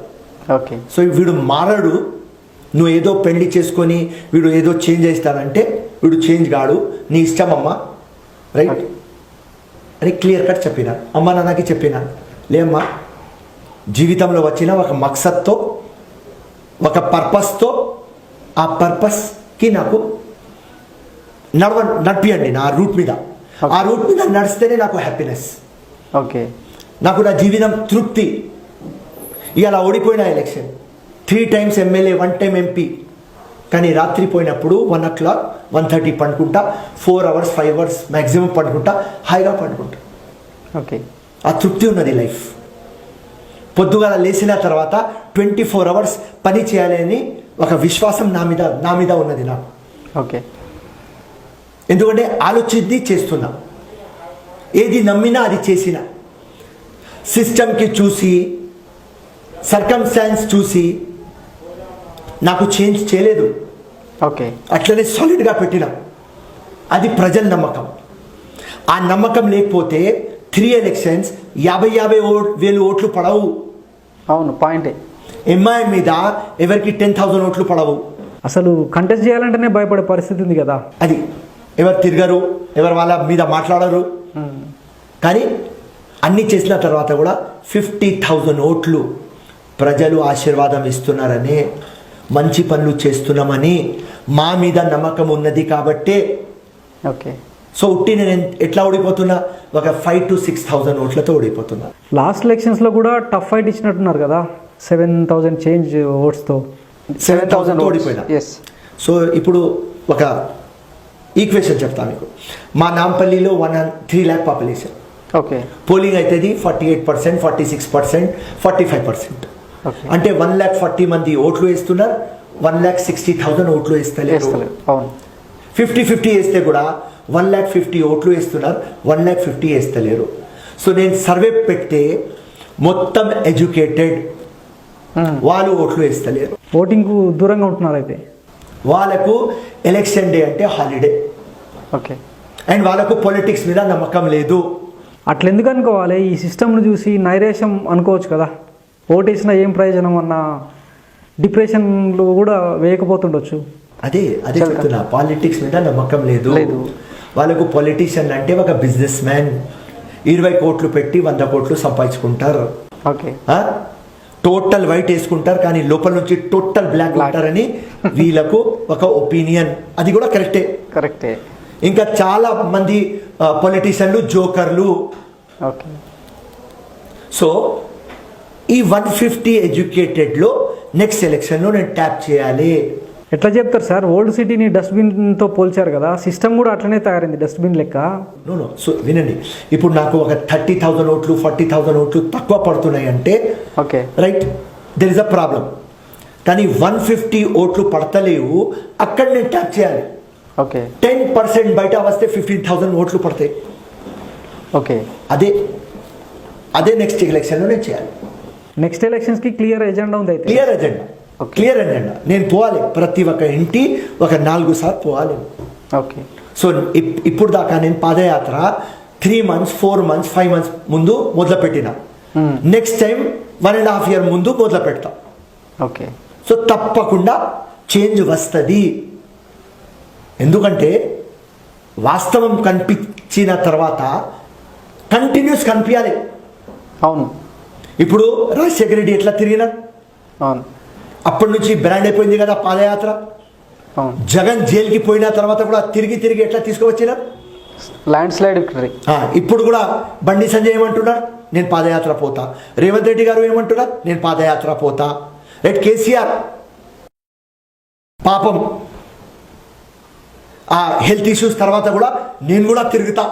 ఓకే, సో వీడు మారడు, నువ్వు ఏదో పెళ్లి చేసుకొని వీడు ఏదో చేంజ్ చేస్తానంటే వీడు చేంజ్ కాడు, నీ ఇష్టం అమ్మా, రైట్ అని క్లియర్ కట్ చెప్పిన. అమ్మ నాన్నకి చెప్పిన, లేమ్మా జీవితంలో వచ్చిన ఒక మక్సద్తో ఒక పర్పస్తో, ఆ పర్పస్కి నాకు నడిపియండి నా రూట్ మీద, ఆ రూట్ మీద నడిస్తేనే నాకు హ్యాపీనెస్, ఓకే, నాకు నా జీవితం తృప్తి. ఇలా ఓడిపోయిన election 3 times MLA 1 time MP, కానీ రాత్రి పోయినప్పుడు 1 o'clock 1:30 పండుకుంటా, 4 hours 5 hours మ్యాక్సిమం పండుకుంటా, హాయిగా పండుకుంటా. ఓకే, ఆ తృప్తి ఉన్నది లైఫ్. పొద్దుగాల లేచిన తర్వాత 24 hours పని చేయాలి అని ఒక విశ్వాసం నా మీద ఉన్నది నాకు. ఓకే, ఎందుకంటే ఆలోచించి చేస్తున్నా, ఏది నమ్మినా అది చేసిన, సిస్టమ్కి చూసి సర్కమ్స్టాన్స్ చూసి నాకు చేంజ్ చేయలేదు, ఓకే, అట్లనే సాలిడ్గా పెట్టిన. అది ప్రజల నమ్మకం. ఆ నమ్మకం లేకపోతే 3 elections 50,000 ఓట్లు పడవు. అవును, పాయింటే. ఎంఐ మీద ఎవరికి 10,000 ఓట్లు పడవు. అసలు కంటెస్ట్ చేయాలంటేనే భయపడే పరిస్థితి ఉంది కదా. అది ఎవరు తిరగరు, ఎవరు వాళ్ళ మీద మాట్లాడరు. కానీ అన్నీ చేసిన తర్వాత కూడా 50,000 ఓట్లు ప్రజలు ఆశీర్వాదం ఇస్తున్నారని, మంచి పనులు చేస్తున్నామని మా మీద నమ్మకం ఉన్నది కాబట్టే. ఓకే, సో ఉట్టి నేను ఎట్లా ఓడిపోతున్నా, ఒక 5,000 to 6,000 ఓట్లతో ఓడిపోతున్నా. లాస్ట్ ఎలక్షన్స్లో కూడా టఫ్ ఫైట్ ఇచ్చినట్టున్నారు కదా, 7,000 చేంజ్ ఓట్స్తో 7,000 ఓడిపోయినా. ఎస్. సో ఇప్పుడు ఒక ఈక్వేషన్ చెప్తాను మీకు. మా నాంపల్లిలో 3 lakh పాపులేషన్, ఓకే, పోలింగ్ అవుతుంది 48%, 46%, 45%. ఓకే, అంటే 140,000 మంది ఓట్లు వేస్తున్నారు, 160,000 ఓట్లు వేస్తలేరు. అవును, 50-50 వేస్తే కూడా 150,000 ఓట్లు వేస్తున్నారు, 150,000 వేస్తలేరు. సో నేను సర్వే పెడితే మొత్తం ఎడ్యుకేటెడ్ వాళ్ళు ఓట్లు వేస్తలేరు, ఓటింగ్కు దూరంగా ఉంటున్నారు అయితే. వాళ్ళకు ఎలక్షన్ డే అంటే హాలిడే, ఓకే, అండ్ వాళ్ళకు పొలిటిక్స్ మీద నమ్మకం లేదు. అట్లా ఎందుకు అనుకోవాలి? ఈ సిస్టమ్ను చూసి నైరేషం అనుకోవచ్చు కదా, ఓటేసిన ఏం ప్రయోజనం అన్న డిప్రెషన్లో కూడా వేయకపోతుండొచ్చు. అదే చెప్తున్నా, పాలిటిక్స్ మీద నమ్మకం లేదు వాళ్ళకు. పొలిటీషియన్ అంటే ఒక బిజినెస్ మ్యాన్, 20 కోట్లు పెట్టి 100 కోట్లు సంపాదించుకుంటారు. ఓకే, టోటల్ వైట్ వేసుకుంటారు కానీ లోపల నుంచి టోటల్ బ్లాక్ ఉంటారని వీళ్ళకు ఒక ఒపీనియన్. అది కూడా కరెక్టే. ఇంకా చాలా మంది పొలిటీషియన్లు జోకర్లు. ఓకే, సో ఈ 150 ఎడ్యుకేటెడ్లో నెక్స్ట్ ఎలక్షన్లో నేను ట్యాప్ చేయాలి. ఎట్లా చెప్తారు సార్? ఓల్డ్ సిటీని డస్ట్బిన్తో పోల్చారు కదా, సిస్టమ్ కూడా అట్లనే తయారైంది డస్ట్బిన్ లెక్క. నో సో వినండి, ఇప్పుడు నాకు ఒక 30,000 ఓట్లు 40,000 ఓట్లు తక్కువ పడుతున్నాయి అంటే okay, right, there is a problem. కానీ 150 ఓట్లు పడతలేవు, అక్కడ నేను ట్యాప్ చేయాలి. ఓకే, 10% బయట వస్తే 15,000 ఓట్లు పడతాయి. ఓకే, అదే నెక్స్ట్ ఎలక్షన్లో నేను చేయాలి. నెక్స్ట్ ఎలక్షన్స్కి క్లియర్ ఎజెండా ఉంది అయితే. Clear agenda. నేను పోవాలి, ప్రతి ఒక్క ఇంటి ఒక 4 సార్లు పోవాలి. ఓకే, సో ఇప్పుడు దాకా నేను పాదయాత్ర 3 months 4 months 5 months ముందు మొదలుపెట్టిన. నెక్స్ట్ టైం 1.5 year ముందు మొదలు పెడతా. ఓకే, సో తప్పకుండా చేంజ్ వస్తుంది. ఎందుకంటే వాస్తవం కనిపించిన తర్వాత కంటిన్యూస్ కనిపించాలి. అవును, ఇప్పుడు రాజశేఖర రెడ్డి ఎట్లా తిరిగినా, అవును, అప్పటి నుంచి బ్రాండ్ అయిపోయింది కదా పాదయాత్ర. అవును, జగన్ జైలుకి పోయిన తర్వాత కూడా తిరిగి ఎట్లా తీసుకువచ్చినా. Land slide victory. ఇప్పుడు కూడా బండి సంజయ్ ఏమంటున్నాడు, నేను పాదయాత్ర పోతా. రేవంత్ రెడ్డి గారు ఏమంటున్నారు, నేను పాదయాత్ర పోతా. రైట్. కేసీఆర్ పాపం ఆ హెల్త్ ఇష్యూస్ తర్వాత కూడా నేను కూడా తిరుగుతా.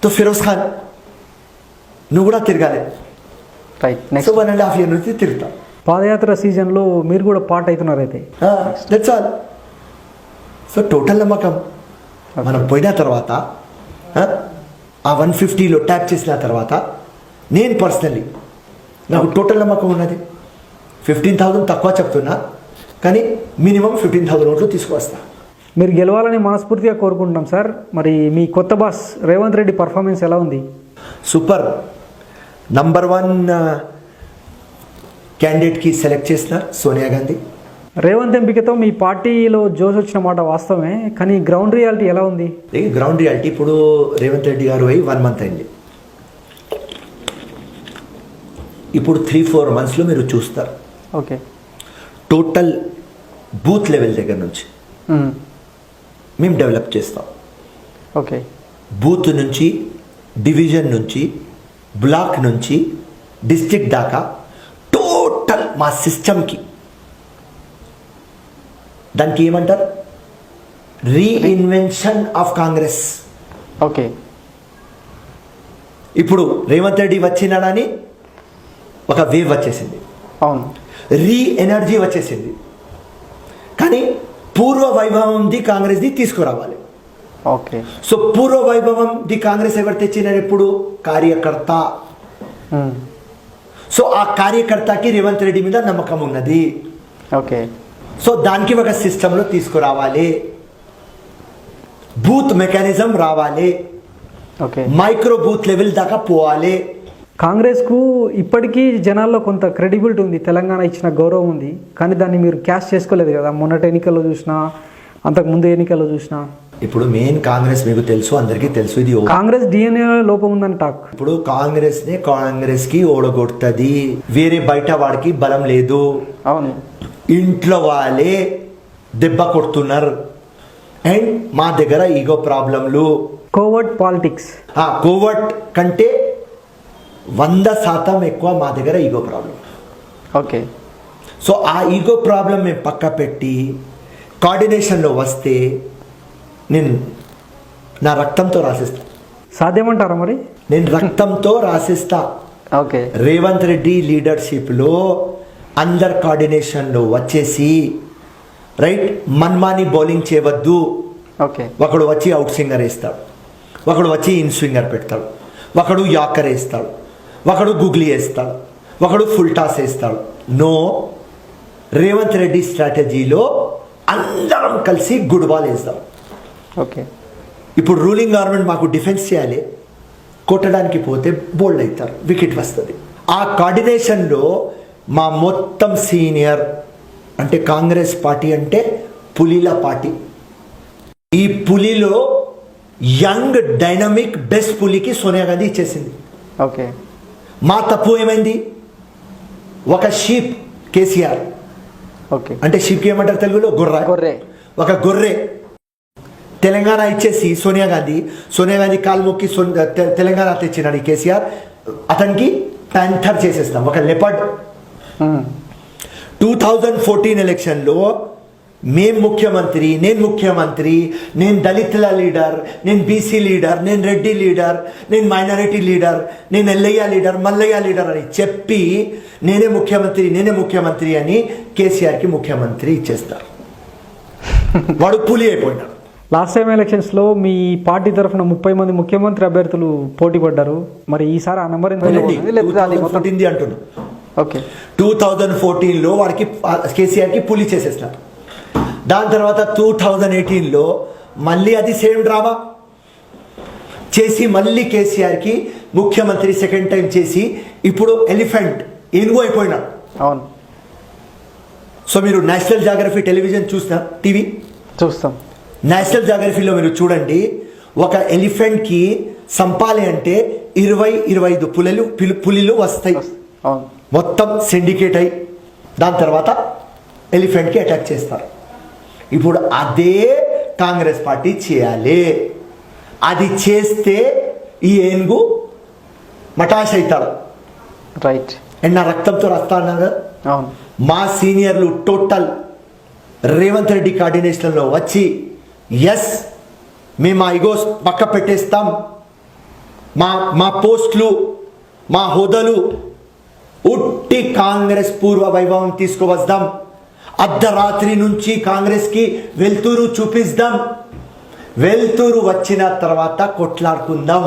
తో ఫిరోజ్ ఖాన్ నువ్వు కూడా తిరగాలి. రైట్. సో నెక్స్ట్ 1.5 years నుంచి తిరుగుతా. పాదయాత్ర సీజన్లో మీరు కూడా పార్ట్ అవుతున్నారు అయితే. That's all. సో టోటల్ నమ్మకం మనం పోయిన తర్వాత ఆ 150లో ట్యాప్ చేసిన తర్వాత నేను పర్సనల్లీ నాకు టోటల్ నమ్మకం ఉన్నది. 15,000 తక్కువ చెప్తున్నా, కానీ మినిమం 15,000 ఓట్లు తీసుకువస్తా. మీరు గెలవాలని మనస్ఫూర్తిగా కోరుకుంటున్నాం సార్. మరి మీ కొత్త బాస్ రేవంత్ రెడ్డి పర్ఫార్మెన్స్ ఎలా ఉంది? సూపర్. నంబర్ 1 క్యాండిడేట్కి సెలెక్ట్ చేసిన సోనియా గాంధీ. రేవంత్ ఎంపికతో మీ పార్టీలో జోష్ వచ్చిన మాట వాస్తవమే, కానీ గ్రౌండ్ రియాలిటీ ఎలా ఉంది? గ్రౌండ్ రియాలిటీ ఇప్పుడు రేవంత్ రెడ్డి గారు అయి 1 month అయింది. ఇప్పుడు 3-4 monthsలో మీరు చూస్తారు. ఓకే. టోటల్ బూత్ లెవెల్ దగ్గర నుంచి మేము డెవలప్ చేస్తాం. ఓకే. బూత్ నుంచి, డివిజన్ నుంచి, బ్లాక్ నుంచి, డిస్ట్రిక్ట్ దాకా టోటల్ మా సిస్టమ్కి, దానికి ఏమంటారు, రీఇన్వెన్షన్ ఆఫ్ కాంగ్రెస్. ఓకే. ఇప్పుడు రేవంత్ రెడ్డి వచ్చినాడని ఒక వేవ్ వచ్చేసింది, అవును. రీ ఎనర్జీ వచ్చేసింది. కానీ పూర్వ వైభవంది కాంగ్రెస్ది తీసుకురావాలి. ఓకే. సో పూర్వ వైభవం ది కాంగ్రెస్ ఎవరు తెచ్చినారు? ఎప్పుడు కార్యకర్త. సో ఆ కార్యకర్తకి రేవంత్ రెడ్డి మీద నమ్మకం ఉన్నది. ఓకే. సో దానికి ఒక సిస్టంలో తీసుకురావాలి. బూత్ మెకానిజం రావాలి. ఓకే. మైక్రో బూత్ లెవెల్ దాకా పోవాలి. కాంగ్రెస్కు ఇప్పటికీ జనాల్లో కొంత క్రెడిబిలిటీ ఉంది, తెలంగాణ ఇచ్చిన గౌరవం ఉంది, కానీ దాన్ని మీరు క్యాష్ చేసుకోలేదు కదా. మొన్నటి ఎన్నికల్లో చూసినా, అంతకుముందు ఎన్నికల్లో చూసినా. ఇప్పుడు మెయిన్ కాంగ్రెస్ మీకు తెలుసు, అందరికీ తెలుసు, ఇది కాంగ్రెస్ డిఎన్ఏ లోపం ఉందని టాక్. ఇప్పుడు కాంగ్రెస్ కి ఓడగొడుతుంది, వేరే బయట వాడికి బలం లేదు. అవును. ఇంట్లో వాళ్ళే దెబ్బ కొడుతున్నారు. అండ్ మా దగ్గర ఈగో ప్రాబ్లంలు, కోవర్ట్ పాలిటిక్స్. కోవర్ట్ కంటే 100% ఎక్కువ మా దగ్గర ఈగో ప్రాబ్లం. ఓకే. సో ఆ ఈగో ప్రాబ్లం మేము పక్క పెట్టి కోఆర్డినేషన్లో వస్తే నేను నా రక్తంతో రాసిస్తా. సాధ్యమంటారా మరి? నేను రక్తంతో రాసిస్తా. ఓకే. రేవంత్ రెడ్డి లీడర్షిప్లో అందరు కోఆర్డినేషన్లో వచ్చేసి, రైట్, మన్మాని బౌలింగ్ చేయవద్దు. ఓకే. ఒకడు వచ్చి అవుట్ స్వింగర్ వేస్తాడు, ఒకడు వచ్చి ఇన్ స్వింగర్ పెడతాడు, ఒకడు యాకర్ వేస్తాడు, ఒకడు గుగ్లీ వేస్తాడు, ఒకడు ఫుల్ టాస్ వేస్తాడు. నో, రేవంత్ రెడ్డి స్ట్రాటజీలో అందరం కలిసి గుడ్ బాల్ వేస్తాం. ఓకే. ఇప్పుడు రూలింగ్ గవర్నమెంట్ మాకు డిఫెన్స్ చేయాలి, కొట్టడానికి పోతే బోల్డ్ అవుతారు, వికెట్ వస్తుంది. ఆ కోఆర్డినేషన్లో మా మొత్తం సీనియర్, అంటే కాంగ్రెస్ పార్టీ అంటే పులిల పార్టీ. ఈ పులిలో యంగ్ డైనమిక్ బెస్ట్ పులికి సోనియా గాంధీ ఇచ్చేసింది. ఓకే. మా తప్పు ఏమైంది? ఒక షీప్ కేసీఆర్, ఓకే, అంటే షీప్కి ఏమంటారు తెలుగులో? గొర్రె. ఒక గొర్రె తెలంగాణ ఇచ్చేసి సోనియా గాంధీ కాలు మొక్కి తెలంగాణ తెచ్చినాడు ఈ కేసీఆర్. అతనికి ప్యాంథర్ చేసేస్తాం, ఒక లెపర్డ్. 2014 ఎలక్షన్లో నేను ముఖ్యమంత్రి, నేను దళితుల లీడర్, నేను బీసీ లీడర్, నేను రెడ్డి లీడర్, నేను మైనారిటీ లీడర్, నేను ఎల్లయ్య లీడర్, మల్లయ్య లీడర్ అని చెప్పి నేనే ముఖ్యమంత్రి అని కేసీఆర్కి ముఖ్యమంత్రి ఇచ్చేస్తారు. వాడు పులి అయిపోయినాడు. లాస్ట్ టైం ఎలక్షన్స్లో మీ పార్టీ తరఫున 30 మంది ముఖ్యమంత్రి అభ్యర్థులు పోటీ పడ్డారు. మరి ఈసారి ఆ నెంబర్ ఎంత అంటున్నా. ఓకే. 2014లో వాడికి కేసీఆర్కి పులి చేసేసినారు. దాని తర్వాత 2018లో మళ్ళీ అది సేమ్ డ్రామా చేసి మళ్ళీ కేసీఆర్కి ముఖ్యమంత్రి సెకండ్ టైం చేసి ఇప్పుడు ఎలిఫెంట్, ఏనుగు అయిపోయినాడు. అవును. సో మీరు నేషనల్ జాగ్రఫీ టెలివిజన్ టీవీ చూస్తాం. నేషనల్ జాగ్రఫీలో మీరు చూడండి, ఒక ఎలిఫెంట్కి సంపాలి అంటే 20-25 పులిలు వస్తాయి. అవును. మొత్తం సిండికేట్ అయి దాని తర్వాత ఎలిఫెంట్కి అటాక్ చేస్తారు. ఇప్పుడు అదే కాంగ్రెస్ పార్టీ చేయాలి. అది చేస్తే ఈ ఏనుగు మటాష్ అవుతాడు. రైట్. అండ్ నా రక్తంతో రస్తా అన్నారు. అవును. మా సీనియర్లు టోటల్ రేవంత్ రెడ్డి కోఆర్డినేషన్లో వచ్చి ఎస్ మేము ఆ ఇగోస్ పక్క పెట్టేస్తాం, మా పోస్టులు మా హోదాలు ఉట్టి కాంగ్రెస్ పూర్వ వైభవం తీసుకువస్తాం, అర్ధరాత్రి నుంచి కాంగ్రెస్కి వెల్తురు చూపిస్తాం, వెల్తురు వచ్చిన తర్వాత కొట్లాడుకుందాం.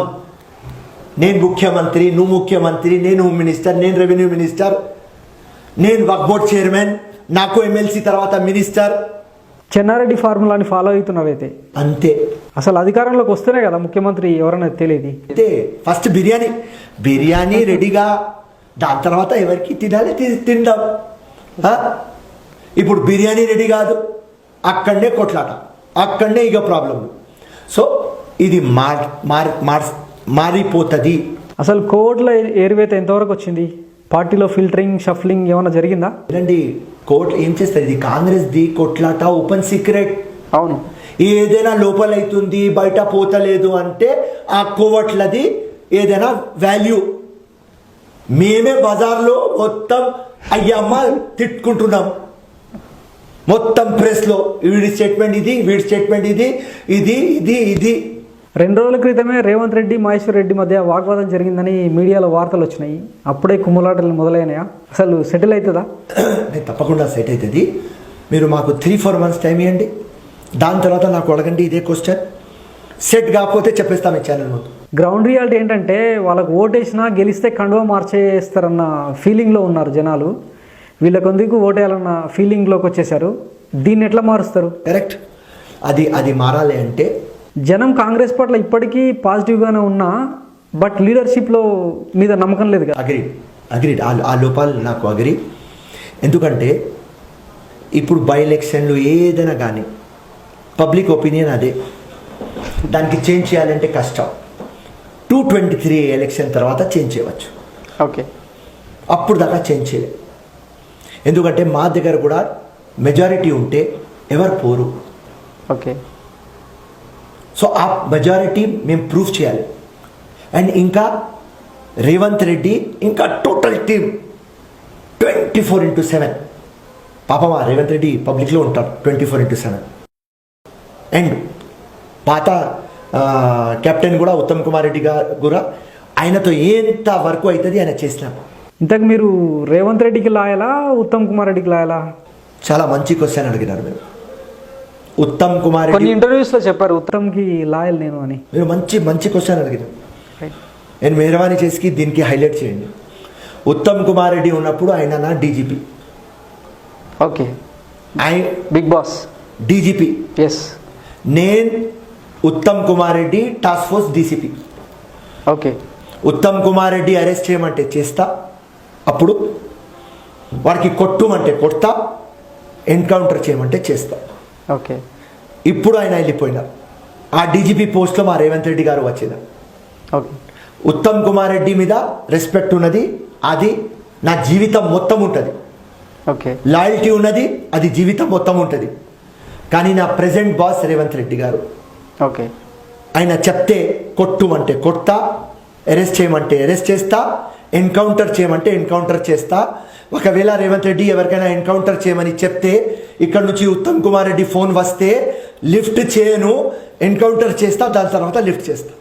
నేను ముఖ్యమంత్రి, నువ్వు ముఖ్యమంత్రి, నేను హోమ్ మినిస్టర్, నేను రెవెన్యూ మినిస్టర్, నేను వక్ఫ్ బోర్డ్ చైర్మన్, నాకు ఎమ్మెల్సీ తర్వాత మినిస్టర్. చెన్నారెడ్డి ఫార్ములాని ఫాలో అవుతున్నారైతే అంతే. అసలు అధికారంలోకి వస్తేనే కదా ముఖ్యమంత్రి ఎవరైనా తెలియదు. అయితే ఫస్ట్ బిర్యానీ రెడీగా, దాని తర్వాత ఎవరికి తినాలి తిందాం. ఇప్పుడు బిర్యానీ రెడీ కాదు, అక్కడనే కొట్లాట, అక్కడనే ఇక ప్రాబ్లం. సో ఇది మారిపోతుంది. అసలు కోర్టులో ఏరివేత ఎంతవరకు వచ్చింది? పార్టీలో ఫిల్టరింగ్ షఫ్లింగ్ ఏమైనా జరిగిందా? ఏంటండి కోర్టు ఏం చేస్తుంది? ఇది కాంగ్రెస్ది కొట్లాట ఓపెన్ సీక్రెట్. అవును. ఏదైనా లోపలైతుంది బయట పోతలేదు అంటే ఆ కోవట్లది ఏదైనా వాల్యూ. మేమే బజార్లో మొత్తం అయ్యమ్మ తిట్టుకుంటున్నాం, మొత్తం ప్రెస్లో వీడి స్టేట్మెంట్ ఇది, వీడి స్టేట్మెంట్ ఇది, ఇది ఇది ఇది. 2 రోజుల క్రితమే రేవంత్ రెడ్డి మహేశ్వర్ రెడ్డి మధ్య వాగ్వాదం జరిగిందని మీడియాలో వార్తలు వచ్చినాయి. అప్పుడే కుమ్ములాటలు మొదలైనాయా? అసలు సెటిల్ అవుతుందా? తప్పకుండా సెట్ అవుతుంది. మీరు మాకు 3-4 months టైం ఇవ్వండి, దాని తర్వాత నాకు అడగండి ఇదే క్వశ్చన్. సెట్ కాకపోతే చెప్పేస్తాం ఈ ఛానల్ ముందు. గ్రౌండ్ రియాలిటీ ఏంటంటే వాళ్ళకు ఓటేసినా గెలిస్తే కండువా మార్చేస్తారన్న ఫీలింగ్లో ఉన్నారు జనాలు. వీళ్ళకి ఎందుకు ఓటేయాలన్న ఫీలింగ్లోకి వచ్చేసారు. దీన్ని ఎట్లా మారుస్తారు? కరెక్ట్. అది మారాలి అంటే జనం కాంగ్రెస్ పట్ల ఇప్పటికీ పాజిటివ్గానే ఉన్నా బట్ లీడర్షిప్లో మీద నమ్మకం లేదు కదా. అగ్రీడ్. ఆ లోపాలు నాకు అగ్రీ. ఎందుకంటే ఇప్పుడు బై ఎలక్షన్లు ఏదైనా కానీ పబ్లిక్ ఒపీనియన్ అదే, దానికి చేంజ్ చేయాలంటే కష్టం. 2023 ఎలక్షన్ తర్వాత చేంజ్ చేయవచ్చు. ఓకే. అప్పుడు దాకా చేంజ్ చేయలేదు. ఎందుకంటే మా దగ్గర కూడా మెజారిటీ ఉంటే ఎవరు పోరు. ఓకే. సో ఆ మెజారిటీ మేము ప్రూఫ్ చేయాలి. అండ్ ఇంకా రేవంత్ రెడ్డి ఇంకా టోటల్ టీమ్ 24/7. పాపం ఆ రేవంత్ రెడ్డి పబ్లిక్లో ఉంటారు 24/7. అండ్ పాత కెప్టెన్ కూడా ఉత్తమ్ కుమార్ రెడ్డి గారు కూడా ఆయనతో ఎంత వరకు అవుతుంది ఆయన చేసినాం. ఇంతకు మీరు రేవంత్ రెడ్డికి లాయలా ఉత్తమ్ కుమార్ రెడ్డికి లాయలా? చాలా మంచి క్వశ్చన్ అడిగినారు మీరు. ఉత్తమ్ కుమార్ కొన్ని రెడ్డి ఇంటర్వ్యూస్లో చెప్పారు ఉత్తమ్కి లాయల్ నేను అని. మీరు మంచి క్వశ్చన్ అడిగినారు. నేను మెహర్బానీ చేసి దీనికి హైలైట్ చేయండి. ఉత్తమ్ కుమార్ రెడ్డి ఉన్నప్పుడు ఆయన నా DGP. Okay. Big boss DGP. Yes. నేను Uttam Kumar Reddy task force DCP. Okay. Uttam Kumar Reddy arrest చేయమంటే చేస్తా, అప్పుడు వాడికి కొట్టుమంటే కొడతా, ఎన్కౌంటర్ చేయమంటే చేస్తా. ఓకే. ఇప్పుడు ఆయన వెళ్ళిపోయినారు. ఆ డీజీపీ పోస్ట్లో మా రేవంత్ రెడ్డి గారు వచ్చినారు. ఓకే. ఉత్తమ్ కుమార్ రెడ్డి మీద రెస్పెక్ట్ ఉన్నది, అది నా జీవితం మొత్తం ఉంటుంది. ఓకే. లాయల్టీ ఉన్నది, అది జీవితం మొత్తం ఉంటుంది. కానీ నా ప్రెజెంట్ బాస్ రేవంత్ రెడ్డి గారు, ఓకే, ఆయన చెప్తే కొట్టుమంటే కొడతా, అరెస్ట్ చేయమంటే అరెస్ట్ చేస్తా, ఎన్కౌంటర్ చేయమంటే ఎన్కౌంటర్ చేస్తా. ఒకవేళ రేవంత్ రెడ్డి ఎవరికైనా ఎన్కౌంటర్ చేయమని చెప్తే ఇక్కడ నుంచి ఉత్తమ్ కుమార్ రెడ్డి ఫోన్ వస్తే లిఫ్ట్ చేయను, ఎన్కౌంటర్ చేస్తా, దాని తర్వాత లిఫ్ట్ చేస్తా.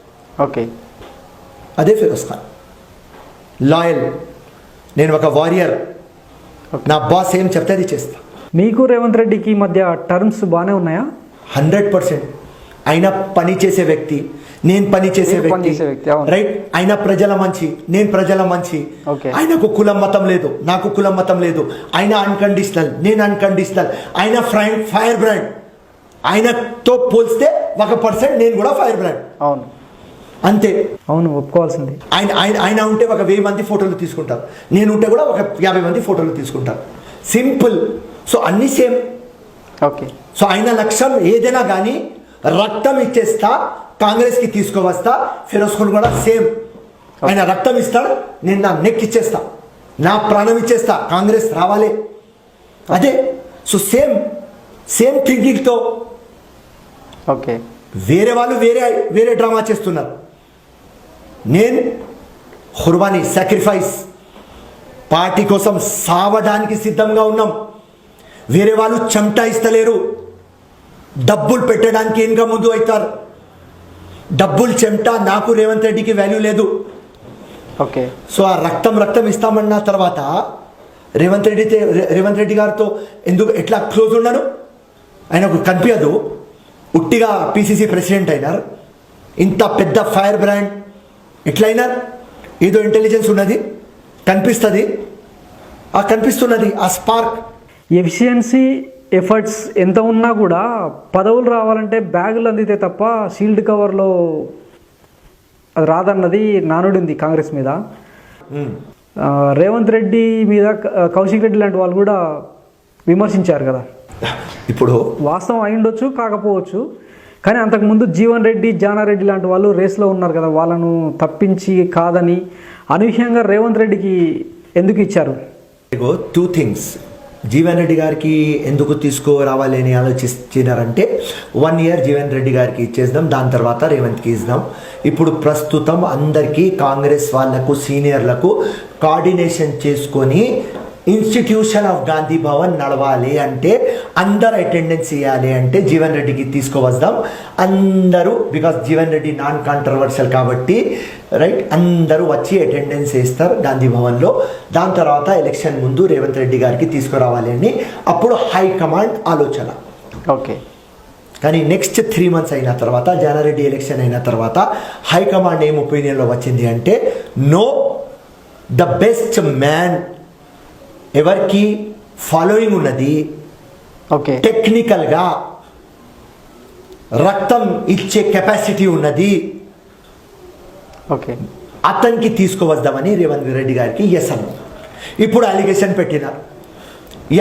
ఓకే. అదే ఫిరోజ్ ఖాన్. లాయల్, నేను ఒక వారియర్. నా బాస్ ఏం చెప్తే అది చేస్తా. మీకు రేవంత్ రెడ్డికి మధ్య టర్మ్స్ బాగానే ఉన్నాయా? 100%. ఆయన పని చేసే వ్యక్తి, నేను పని చేసే వ్యక్తి, రైట్. ఆయన ప్రజల మంచి, నేను ప్రజల మంచి. ఆయనకు కులం మతం లేదు, నాకు కులం మతం లేదు. ఆయన అన్కండిషనల్, నేను అన్కండిషనల్. ఆయన ఫైర్ బ్రాండ్. ఆయనతో పోల్స్తే 1%, నేను కూడా ఫైర్ బ్రాండ్. అవును, అంతే. అవును, ఒప్పుకోవాల్సింది. ఆయన ఉంటే ఒక 1000 మంది ఫోటోలు తీసుకుంటారు, నేను ఉంటే కూడా ఒక 50 మంది ఫోటోలు తీసుకుంటారు. సింపుల్. సో అన్ని సేమ్. ఓకే. సో ఆయన లక్ష్యం ఏదైనా కానీ రక్తం ఇచ్చేస్తా, కాంగ్రెస్కి తీసుకువస్తా. ఫిరోజ్ ఖాన్ కూడా సేమ్. ఆయన రక్తం ఇస్తాడు, నేను నా నెక్ ఇచ్చేస్తా, నా ప్రాణం ఇచ్చేస్తా, కాంగ్రెస్ రావాలి. అదే. సో సేమ్ థింకింగ్తో. ఓకే. వేరే వాళ్ళు వేరే డ్రామా చేస్తున్నారు. నేను ఖుర్బానీ సాక్రిఫైస్ పార్టీ కోసం సావడానికి సిద్ధంగా ఉన్నాం. వేరే వాళ్ళు చెమటా ఇస్తలేరు, డబ్బులు పెట్టడానికి ఇంకా ముందు అవుతారు. డబ్బులు చెమటా నాకు రేవంత్ రెడ్డికి వాల్యూ లేదు. ఓకే. సో ఆ రక్తం ఇస్తామన్న తర్వాత రేవంత్ రెడ్డి గారితో ఎట్లా క్లోజ్ ఉన్నాను, ఆయనకు కనిపించదు. ఉట్టిగా పిసిసి ప్రెసిడెంట్ అయినారు. ఇంత పెద్ద ఫైర్ బ్రాండ్ ఎట్లయినారు? ఏదో ఇంటెలిజెన్స్ ఉన్నది, కనిపిస్తున్నది ఆ స్పార్క్. ఎఫిషియన్సీ ఎఫర్ట్స్ ఎంత ఉన్నా కూడా పదవులు రావాలంటే బ్యాగులు అందితే తప్ప షీల్డ్ కవర్లో అది రాదన్నది నానుడింది కాంగ్రెస్ మీద. రేవంత్ రెడ్డి మీద కౌశిక్ రెడ్డి లాంటి వాళ్ళు కూడా విమర్శించారు కదా. ఇప్పుడు వాస్తవం అయి ఉండొచ్చు, కాకపోవచ్చు. కానీ అంతకుముందు జీవన్ రెడ్డి, జానారెడ్డి లాంటి వాళ్ళు రేస్లో ఉన్నారు కదా. వాళ్ళను తప్పించి కాదని అనూహ్యంగా రేవంత్ రెడ్డికి ఎందుకు ఇచ్చారు? 2 things. జీవన్ రెడ్డి గారికి ఎందుకు తీసుకురావాలి అని ఆలోచించినారంటే 1 year జీవన్ రెడ్డి గారికి ఇచ్చేద్దాం, దాని తర్వాత రేవంత్కి ఇద్దాం. ఇప్పుడు ప్రస్తుతం అందరికీ కాంగ్రెస్ వాళ్లకు సీనియర్లకు కోఆర్డినేషన్ చేసుకొని ఇన్స్టిట్యూషన్ ఆఫ్ గాంధీ భవన్ నడవాలి అంటే, అందరు అటెండెన్స్ ఇవ్వాలి అంటే జీవన్ రెడ్డికి తీసుకువద్దాం. అందరూ, because Jeevan Reddy non controversial కాబట్టి రైట్, అందరూ వచ్చి అటెండెన్స్ వేస్తారు గాంధీ భవన్లో. దాని తర్వాత ఎలక్షన్ ముందు రేవంత్ రెడ్డి గారికి తీసుకురావాలి అని అప్పుడు హైకమాండ్ ఆలోచన. ఓకే. కానీ నెక్స్ట్ 3 months అయిన తర్వాత, జానారెడ్డి ఎలక్షన్ అయిన తర్వాత హైకమాండ్ ఏం ఒపీనియన్లో వచ్చింది అంటే, నో, ద బెస్ట్ మ్యాన్ ఎవరికి ఫాలోయింగ్ ఉన్నది, ఓకే, టెక్నికల్గా రక్తం ఇచ్చే కెపాసిటీ ఉన్నది, ఓకే, అతనికి తీసుకువద్దామని రేవంత్ రెడ్డి గారికి ఎస్ అన్నారు. ఇప్పుడు అలిగేషన్ పెట్టినారు,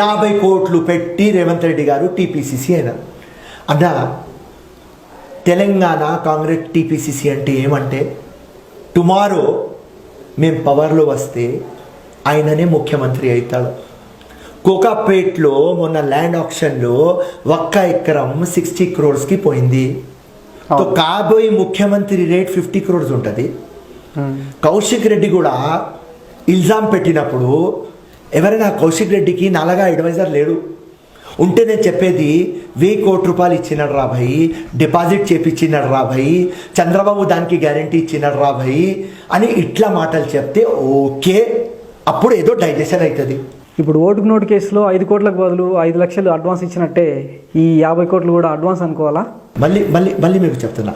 50 కోట్లు పెట్టి రేవంత్ రెడ్డి గారు టీపీసీసీ అయినారు. అన్న, తెలంగాణ కాంగ్రెస్ టీపీసీసీ అంటే ఏమంటే, టుమారో మేము పవర్లో వస్తే ఆయననే ముఖ్యమంత్రి అవుతాడు. కోకాపేట్లో మొన్న ల్యాండ్ ఆక్షన్లో 1 ఎకరం 60 crores పోయింది. కాబోయే ముఖ్యమంత్రి రేట్ 50 crores ఉంటుంది. కౌశిక్ రెడ్డి కూడా ఇల్జాం పెట్టినప్పుడు ఎవరైనా కౌశిక్ రెడ్డికి నాలుగా అడ్వైజర్ లేడు. ఉంటే నేను చెప్పేది 1000 కోట్ల రూపాయలు ఇచ్చినాడు రా భయ్, డిపాజిట్ చేపించినాడు రా భయ్, చంద్రబాబు దానికి గ్యారంటీ ఇచ్చినాడు రా భయ్ అని ఇట్లా మాటలు చెప్తే ఓకే, అప్పుడు ఏదో డైజెషన్ అవుతుంది. ఇప్పుడు ఓటుకు నోటు కేసులో 5 కోట్లకు బదులు 5 లక్షలు అడ్వాన్స్ ఇచ్చినట్టే ఈ 50 కోట్లు కూడా అడ్వాన్స్ అనుకోవాలా? మళ్ళీ మీకు చెప్తున్నా,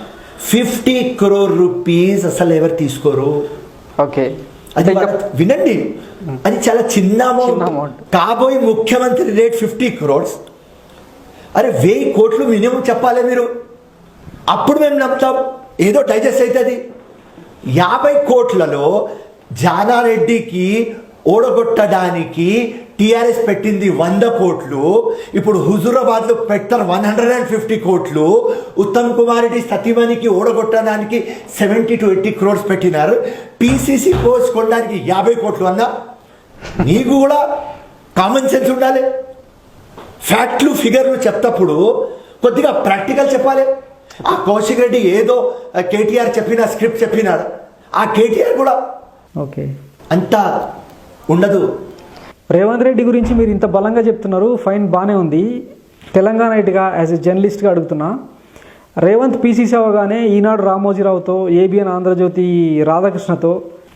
50 crore rupees అసలు ఎవరు తీసుకోరు. ఓకే, అది వినండి, అది చాలా చిన్న అమౌంట్. కాబోయే ముఖ్యమంత్రి రేట్ 50 crores. అరే 1000 కోట్లు మినిమం చెప్పాలి మీరు, అప్పుడు మేము నమ్ముతాం, ఏదో డైజెస్ట్ అవుతుంది. 50 కోట్లలో జానారెడ్డికి ఓడగొట్టడానికి టీఆర్ఎస్ పెట్టింది 100 కోట్లు. ఇప్పుడు హుజూరాబాద్లో పెట్టారు 150 కోట్లు. ఉత్తమ్ కుమార్ రెడ్డి సతీమణికి ఓడగొట్టడానికి 70 to 80 crores పెట్టినారు. పీసీసీ పోస్ట్ కొనడానికి 50 కోట్లు అన్నా, నీకు కూడా కామన్ సెన్స్ ఉండాలి. ఫ్యాక్ట్లు ఫిగర్లు చెప్తప్పుడు కొద్దిగా ప్రాక్టికల్ చెప్పాలి. ఆ కౌశిక్ రెడ్డి ఏదో కేటీఆర్ చెప్పిన స్క్రిప్ట్ చెప్పినాడు, ఆ కేటీఆర్ కూడా ఓకే అంతా ఉండదు. రేవంత్ రెడ్డి గురించి మీరు ఇంత బలంగా చెప్తున్నారు, ఫైన్, బాగానే ఉంది. తెలంగాణ ఇటుగా యాజ్ ఎ జర్నలిస్ట్గా అడుగుతున్నా, రేవంత్ పీసీసీ అవగానే ఈనాడు రామోజీరావుతో, ఏబిఎన్ ఆంధ్రజ్యోతి రాధాకృష్ణతో,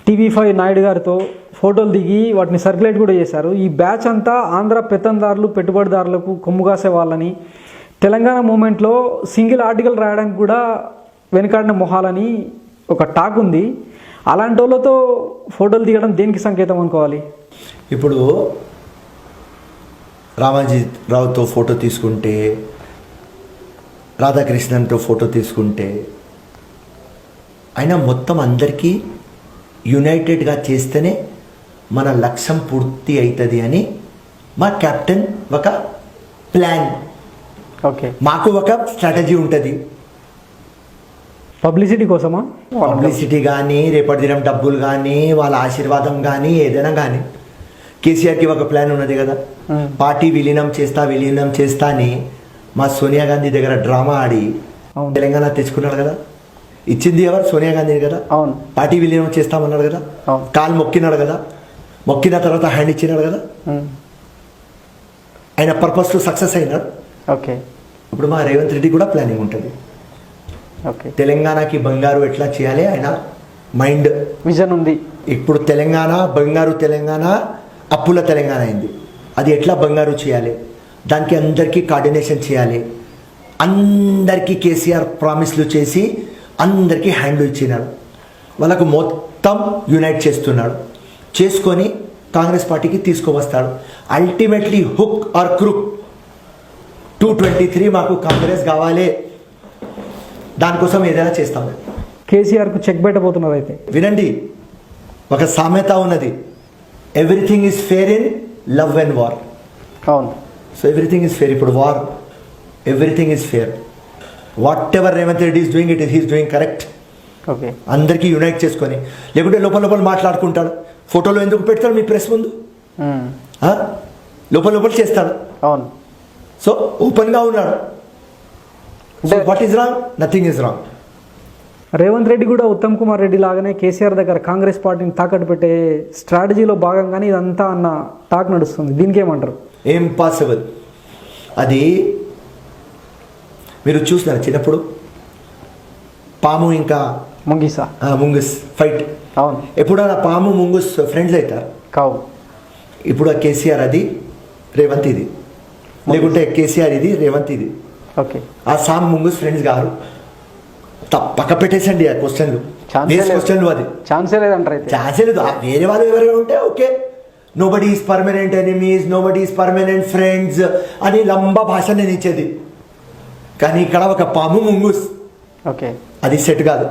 టీవీ5 నాయుడు గారితో ఫోటోలు దిగి వాటిని సర్క్యులేట్ కూడా చేశారు. ఈ బ్యాచ్ అంతా ఆంధ్ర పెత్తందారులు, పెట్టుబడిదారులకు కొమ్ముగాసే వాళ్ళని, తెలంగాణ మూమెంట్లో సింగిల్ ఆర్టికల్ రాయడానికి కూడా వెనుకాడిన మొహాలని ఒక టాక్ ఉంది. అలాంటి వాళ్ళతో ఫోటోలు దిగడం దేనికి సంకేతం అనుకోవాలి? ఇప్పుడు రామాజీరావుతో ఫోటో తీసుకుంటే, రాధాకృష్ణన్తో ఫోటో తీసుకుంటే, అయినా మొత్తం అందరికీ యునైటెడ్గా చేస్తేనే మన లక్ష్యం పూర్తి అవుతుంది అని మా కెప్టెన్ ఒక ప్లాన్, ఓకే, మాకు ఒక స్ట్రాటజీ ఉంటుంది. పబ్లిసిటీ కోసమా? పబ్లిసిటీ కానీ, రేపటి దినం డబ్బులు కానీ, వాళ్ళ ఆశీర్వాదం కానీ, ఏదైనా కానీ. కేసీఆర్కి ఒక ప్లాన్ ఉన్నది కదా, పార్టీ విలీనం చేస్తా అని మా సోనియా గాంధీ దగ్గర డ్రామా ఆడి అవును. తెలంగాణ తెచ్చుకున్నాడు కదా, ఇచ్చింది ఎవరు? సోనియా గాంధీ కదా. అవును. పార్టీ విలీనం చేస్తామన్నాడు కదా, అవును. కాలు మొక్కినాడు కదా, మొక్కిన తర్వాత హ్యాండ్ ఇచ్చినాడు కదా, ఆయన పర్పస్ సక్సెస్ అయినాడు. ఓకే. ఇప్పుడు మా రేవంత్ రెడ్డి కూడా ప్లానింగ్ ఉంటుంది. ఓకే. తెలంగాణకి బంగారు ఎట్లా చేయాలి ఆయన మైండ్ విజన్ ఉంది. ఇప్పుడు తెలంగాణ బంగారు తెలంగాణ, అప్పుల తెలంగాణ అయింది. అది ఎట్లా బంగారు చేయాలి, దానికి అందరికీ కోఆర్డినేషన్ చేయాలి. అందరికీ కేసీఆర్ ప్రామిస్లు చేసి అందరికీ హ్యాండ్ ఇచ్చినాడు. వాళ్ళకు మొత్తం యునైట్ చేస్తున్నాడు. చేసుకొని కాంగ్రెస్ పార్టీకి తీసుకువస్తాడు. అల్టిమేట్లీ హుక్ ఆర్ క్రూక్ 223 మాకు కాంగ్రెస్ కావాలి, దానికోసం ఏదైనా చేస్తాము. కేసీఆర్కు చెక్ పెట్టబోతున్నారు అయితే. వినండి, ఒక సామెత ఉన్నది, everything is fair in love and war. అవును. So everything is fair. ఇప్పుడు war, everything is fair. Whatever Revanth Reddy is doing, it is doing correct. Okay. అందరికీ యునైట్ చేసుకొని, లేకుంటే లోపల లోపల మాట్లాడుకుంటాడు. ఫోటోలు ఎందుకు పెడతాడు మీ ప్రెస్ ముందు? లోపల లోపల చేస్తాడు. అవును. సో ఓపెన్గా ఉన్నాడు. So what is wrong? Nothing is wrong. Revanth Reddy కూడా ఉత్తమ్ కుమార్ రెడ్డి లాగానే కేసీఆర్ దగ్గర కాంగ్రెస్ పార్టీని తాకట్టు పెట్టే స్ట్రాటజీలో భాగంగానే ఇదంతా అన్న టాక్ నడుస్తుంది. దీనికి ఏమంటారు? ఇంపాసిబుల్. అది మీరు చూసినారు చిన్నప్పుడు పాము ఇంకా ముంగిసా ముంగుస్ ఫైట్. అవును. ఎప్పుడైనా పాము ముంగుస్ ఫ్రెండ్స్ అవుతారు? కావు. ఇప్పుడు ఆ కేసీఆర్ అది, రేవంత్ ఇది, లేకుంటే కేసీఆర్ ఇది, రేవంత్ ఇది. ఓకే. ఆ సామ్ ముంగుస్ ఫ్రెండ్స్ గారు. పక్క పెట్టేసండి ఆ క్వశ్చన్లు, క్వశ్చన్లు. అది ఛాన్సే లేదంటారు అయితే. ఛాన్సే లేదు. వేరే వాళ్ళు ఎవరైనా ఉంటే okay, nobody is permanent enemies, nobody is permanent friends అని లంబా భాష నేను ఇచ్చేది. కానీ ఇక్కడ ఒక పాము ముంగుస్, ఓకే, అది సెట్ కాదు.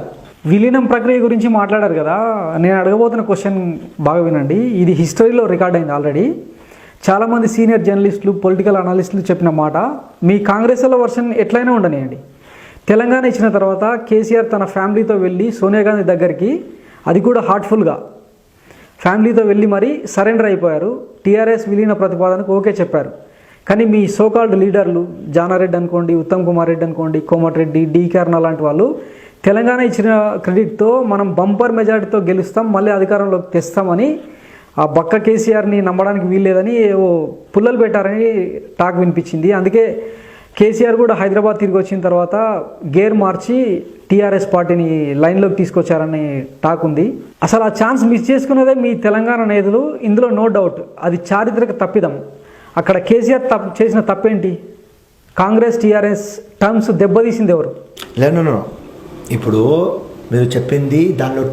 విలీనం ప్రక్రియ గురించి మాట్లాడారు కదా, నేను అడగబోతున్న క్వశ్చన్ బాగా వినండి. ఇది హిస్టరీలో రికార్డ్ అయింది ఆల్రెడీ. చాలామంది సీనియర్ జర్నలిస్టులు, పొలిటికల్ అనలిస్టులు చెప్పిన మాట, మీ కాంగ్రెస్లో వర్షన్ ఎట్లయినా ఉండనియండి, తెలంగాణ ఇచ్చిన తర్వాత కేసీఆర్ తన ఫ్యామిలీతో వెళ్ళి సోనియా గాంధీ దగ్గరికి, అది కూడా హార్ట్ఫుల్గా ఫ్యామిలీతో వెళ్ళి మరీ సరెండర్ అయిపోయారు. టీఆర్ఎస్ విలీన ప్రతిపాదనకు ఓకే చెప్పారు. కానీ మీ సోకాల్డ్ లీడర్లు జానారెడ్డి అనుకోండి, ఉత్తమ్ కుమార్ రెడ్డి అనుకోండి, కోమటిరెడ్డి, డి కర్ణ లాంటి వాళ్ళు తెలంగాణ ఇచ్చిన క్రెడిట్తో మనం బంపర్ మెజారిటీతో గెలుస్తాం, మళ్ళీ అధికారంలోకి తెస్తామని ఆ బక్క కేసీఆర్ని నమ్మడానికి వీల్లేదని ఓ పుల్లలు పెట్టారని టాక్ వినిపించింది. అందుకే కేసీఆర్ కూడా హైదరాబాద్ తిరిగి వచ్చిన తర్వాత గేర్ మార్చి టీఆర్ఎస్ పార్టీని లైన్లోకి తీసుకొచ్చారని టాక్ ఉంది. అసలు ఆ ఛాన్స్ మిస్ చేసుకున్నదే మీ తెలంగాణ నేతలు. ఇందులో నో డౌట్ అది చారిత్రక తప్పిదం. అక్కడ కేసీఆర్ చేసిన తప్పేంటి? కాంగ్రెస్ టీఆర్ఎస్ టర్మ్స్ దెబ్బతీసింది ఎవరు? లేదు, ఇప్పుడు మీరు చెప్పింది దానిలో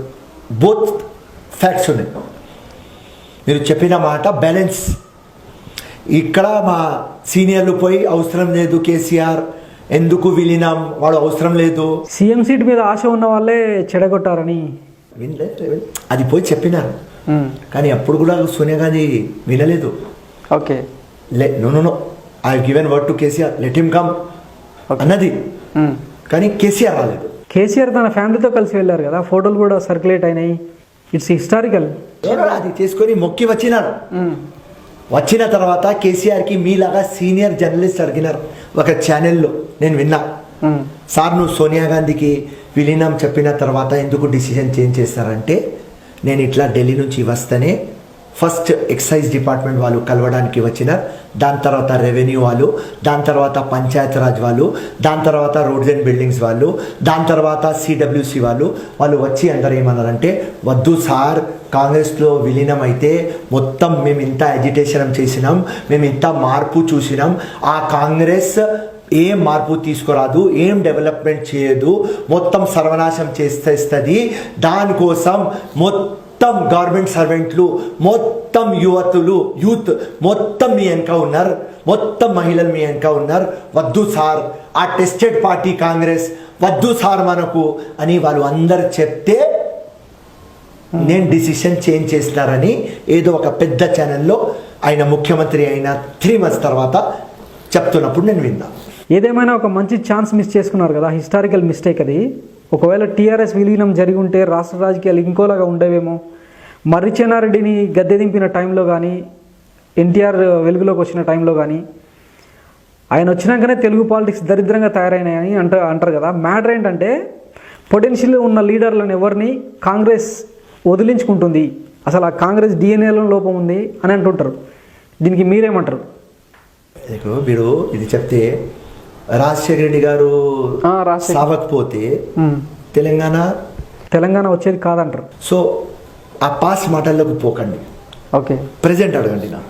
బోత్ ఫ్యాక్ట్స్ ఉన్నాయి. మీరు చెప్పిన మాట బ్యాలెన్స్. ఇక్కడ మా సీనియర్లు పోయి అవసరం లేదు కేసీఆర్, ఎందుకు విలీనం, వాడు అవసరం లేదు. సీఎం సీట్ మీద ఆశ ఉన్న వాళ్ళే చెడగొట్టారని అది పోయి చెప్పినారు. కానీ అప్పుడు కూడా సోనియా గాంధీ వినలేదు. Okay. No I given word to KCR, let him come అన్నది. కానీ కేసీఆర్ రాలేదు. కేసీఆర్ తన ఫ్యామిలీతో కలిసి వెళ్ళారు కదా, ఫోటోలు కూడా సర్క్యులేట్ అయినాయి. It's historical. అది తీసుకొని మొక్కి వచ్చినాడు. వచ్చిన తర్వాత కేసీఆర్కి మీలాగా సీనియర్ జర్నలిస్ట్ అడిగినారు ఒక ఛానల్లో, నేను విన్నా, సార్ నువ్వు సోనియా గాంధీకి విలీనం చెప్పిన తర్వాత ఎందుకు డిసిజన్ చేంజ్ చేస్తారంటే, నేను ఇట్లా ఢిల్లీ నుంచి వస్తేనే ఫస్ట్ ఎక్సైజ్ డిపార్ట్మెంట్ వాళ్ళు కలవడానికి వచ్చిన, దాని తర్వాత రెవెన్యూ వాళ్ళు, దాని తర్వాత పంచాయత్ రాజ్ వాళ్ళు, దాని తర్వాత రోడ్స్ అండ్ బిల్డింగ్స్ వాళ్ళు, దాని తర్వాత సిడబ్ల్యూసి వాళ్ళు వచ్చి అందరూ ఏమన్నారంటే, వద్దు సార్ కాంగ్రెస్లో విలీనం అయితే మొత్తం మేము ఇంత అజిటేషన్ చేసినాం, మేము ఇంత మార్పు చూసినాం, ఆ కాంగ్రెస్ ఏం మార్పు తీసుకురాదు, ఏం డెవలప్మెంట్ చేయదు, మొత్తం సర్వనాశం చేస్తేస్తుంది, దానికోసం మొత్తం గవర్నమెంట్ సర్వెంట్లు, మొత్తం యూత్ మొత్తం మీ వెనక ఉన్నారు, మొత్తం మహిళలు మీ వెనక ఉన్నారు, వద్దు సార్ ఆ టెస్టెడ్ పార్టీ కాంగ్రెస్ వద్దు సార్ మనకు అని వాళ్ళు అందరు చెప్తే నేను డిసిషన్ చేంజ్ చేస్తారని ఏదో ఒక పెద్ద ఛానల్లో ఆయన ముఖ్యమంత్రి అయిన 3 months తర్వాత చెప్తున్నప్పుడు నేను విన్నా. ఏదేమైనా ఒక మంచి ఛాన్స్ మిస్ చేసుకున్నారు కదా, హిస్టారికల్ మిస్టేక్ అది. ఒకవేళ టీఆర్ఎస్ విలీనం జరిగి ఉంటే రాష్ట్ర రాజకీయాలు ఇంకోలాగా ఉండేవేమో. మర్రి చెన్నారెడ్డిని గద్దె దింపిన టైంలో కానీ, ఎన్టీఆర్ వెలుగులోకి వచ్చిన టైంలో కానీ ఆయన వచ్చినాకనే తెలుగు పాలిటిక్స్ దరిద్రంగా తయారైనాయని అంటారు కదా. మ్యాటర్ ఏంటంటే పొటెన్షియల్ ఉన్న లీడర్లను ఎవరిని కాంగ్రెస్ వదిలించుకుంటుంది, అసలు ఆ కాంగ్రెస్ డిఎన్ఏలో లోపం ఉంది అని అంటుంటారు. దీనికి మీరేమంటారు? మీరు ఇది చెప్తే రాజశేఖర రెడ్డి గారు సావకపోతే తెలంగాణ వచ్చేది కాదంటారు. సో ఆ పాస్ట్ మాటల్లోకి పోకండి, ఓకే ప్రెజెంట్ అడగండి. నా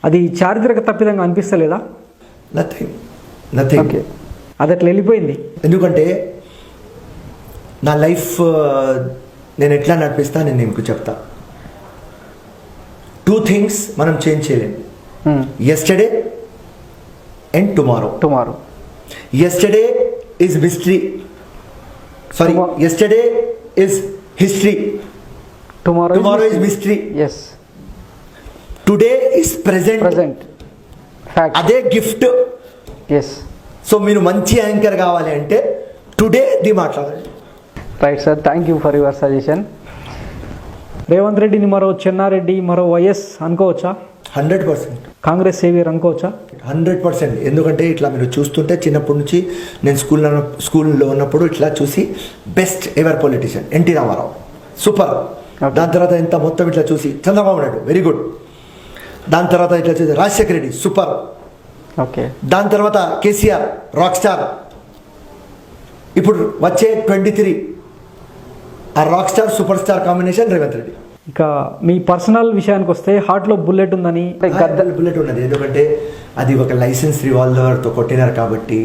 అది చారిత్రక తప్పిదంగా అనిపిస్తలేదా? నథింగ్. ఓకే, అది అట్లా వెళ్ళిపోయింది. ఎందుకంటే నా లైఫ్ నేను ఎట్లా నడిపిస్తా నేను నీకు చెప్తా. 2 things మనం చేంజ్ చేయలేము, yesterday and tomorrow. Yesterday is mystery. Sorry, yesterday is history. Tomorrow is mystery. Yes. Today is present. Fact. అదే గిఫ్ట్. Yes. సో మీరు మంచి యాంకర్ కావాలి అంటే టుడే ది మాట్లాడండి. Right sir, thank you for your suggestion. Revanth రెడ్డిని మరో చెన్నారెడ్డి, మరో YS అనుకోవచ్చా? 100%. కాంగ్రెస్ సేవియర్ అనుకోవచ్చా? 100%. ఎందుకంటే ఇట్లా మీరు చూస్తుంటే చిన్నప్పటి నుంచి నేను స్కూల్లో ఉన్నప్పుడు ఇట్లా చూసి best ever politician NT Rama Rao, super. దాని తర్వాత ఇంత మొత్తం ఇట్లా చూసి చంద్రబాబు నాయుడు, వెరీ గుడ్. దాని తర్వాత ఇట్లా చూసి రాజశేఖర రెడ్డి, సూపర్. ఓకే. దాని తర్వాత కేసీఆర్, రాక్ స్టార్. ఇప్పుడు వచ్చే 23 ఆ rock star super star combination Revanth Reddy. ఇక మీ పర్సనల్ విషయానికి వస్తే హార్ట్లో బుల్లెట్ ఉందని. బుల్లెట్ ఉన్నది ఎందుకంటే అది ఒక లైసెన్స్ రివాల్వర్తో కొట్టినారు కాబట్టి,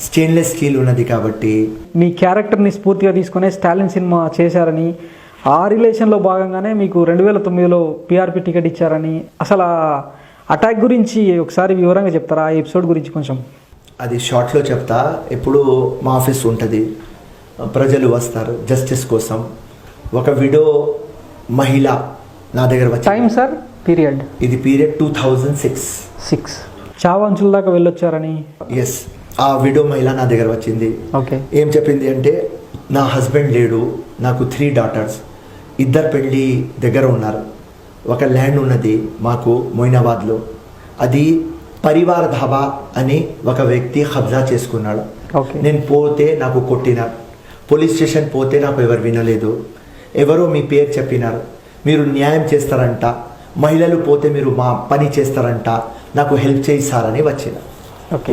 స్టెయిన్లెస్ స్టీల్ ఉన్నది కాబట్టి. మీ క్యారెక్టర్ని స్ఫూర్తిగా తీసుకునే స్టాలిన్ సినిమా చేశారని, ఆ రిలేషన్లో భాగంగానే మీకు 2009లో పిఆర్పి టికెట్ ఇచ్చారని, అసలు అటాక్ గురించి ఒకసారి వివరంగా చెప్తారా? ఆ ఎపిసోడ్ గురించి కొంచెం. అది షార్ట్లో చెప్తా. ఎప్పుడు మా ఆఫీస్ ఉంటుంది, ప్రజలు వస్తారు జస్టిస్ కోసం. ఒక విడో మహిళ నా దగ్గర వచ్చి, టైం సార్ పీరియడ్, ఇది పీరియడ్ 2006 చావంచుల దాకా వెళ్ళొచ్చారని. ఎస్, ఆ విడో మహిళ నా దగ్గర వచ్చింది. ఓకే. ఏం చెప్పింది అంటే, నా హస్బెండ్ లేడు, నాకు 3 daughters, 2 పెళ్ళి దగ్గర ఉన్నారు, ఒక ల్యాండ్ ఉన్నది మాకు మొయినాబాద్లో, అది పరివార్ ధాబా అని ఒక వ్యక్తి కబ్జా చేసుకున్నాడు. నేను పోతే నాకు కొట్టినారు, పోలీస్ స్టేషన్ పోతే నాకు ఎవరు వినలేదు, ఎవరో మీ పేరు చెప్పినారు, మీరు న్యాయం చేస్తారంట, మహిళలు పోతే మీరు మా పని చేస్తారంట, నాకు హెల్ప్ చేయిస్తారని వచ్చిన.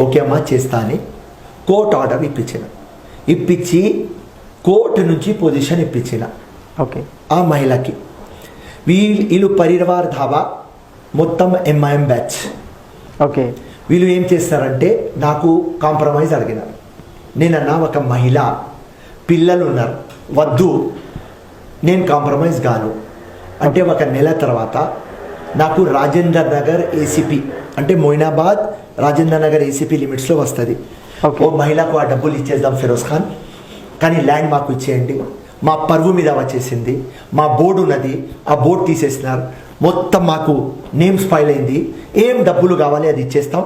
ఓకే అమ్మా చేస్తా అని కోర్ట్ ఆర్డర్ ఇప్పించి కోర్టు నుంచి పొజిషన్ ఇప్పించిన. ఓకే. ఆ మహిళకి వీళ్ళు పరివార్ ధాబా మొత్తం ఎంఐఎం బ్యాచ్. ఓకే. వీళ్ళు ఏం చేస్తారంటే నాకు కాంప్రమైజ్ అడిగినారు. నేనన్నా ఒక మహిళ, పిల్లలు ఉన్నారు, వద్దు, నేను కాంప్రమైజ్ గాను అంటే ఒక నెల తర్వాత నాకు రాజేందర్ నగర్ ఏసీపీ అంటే మొయినాబాద్ రాజేందర్ నగర్ ఏసీపీ లిమిట్స్లో వస్తుంది. ఓ మహిళకు ఆ డబ్బులు ఇచ్చేద్దాం ఫిరోజ్ ఖాన్, కానీ ల్యాండ్ మాకు ఇచ్చేయండి, మా పరువు మీద వచ్చేసింది, మా బోర్డు ఉన్నది, ఆ బోర్డు తీసేసినారు, మొత్తం మాకు నేమ్ స్పాయిల్ అయింది, ఏం డబ్బులు కావాలి అది ఇచ్చేస్తాం,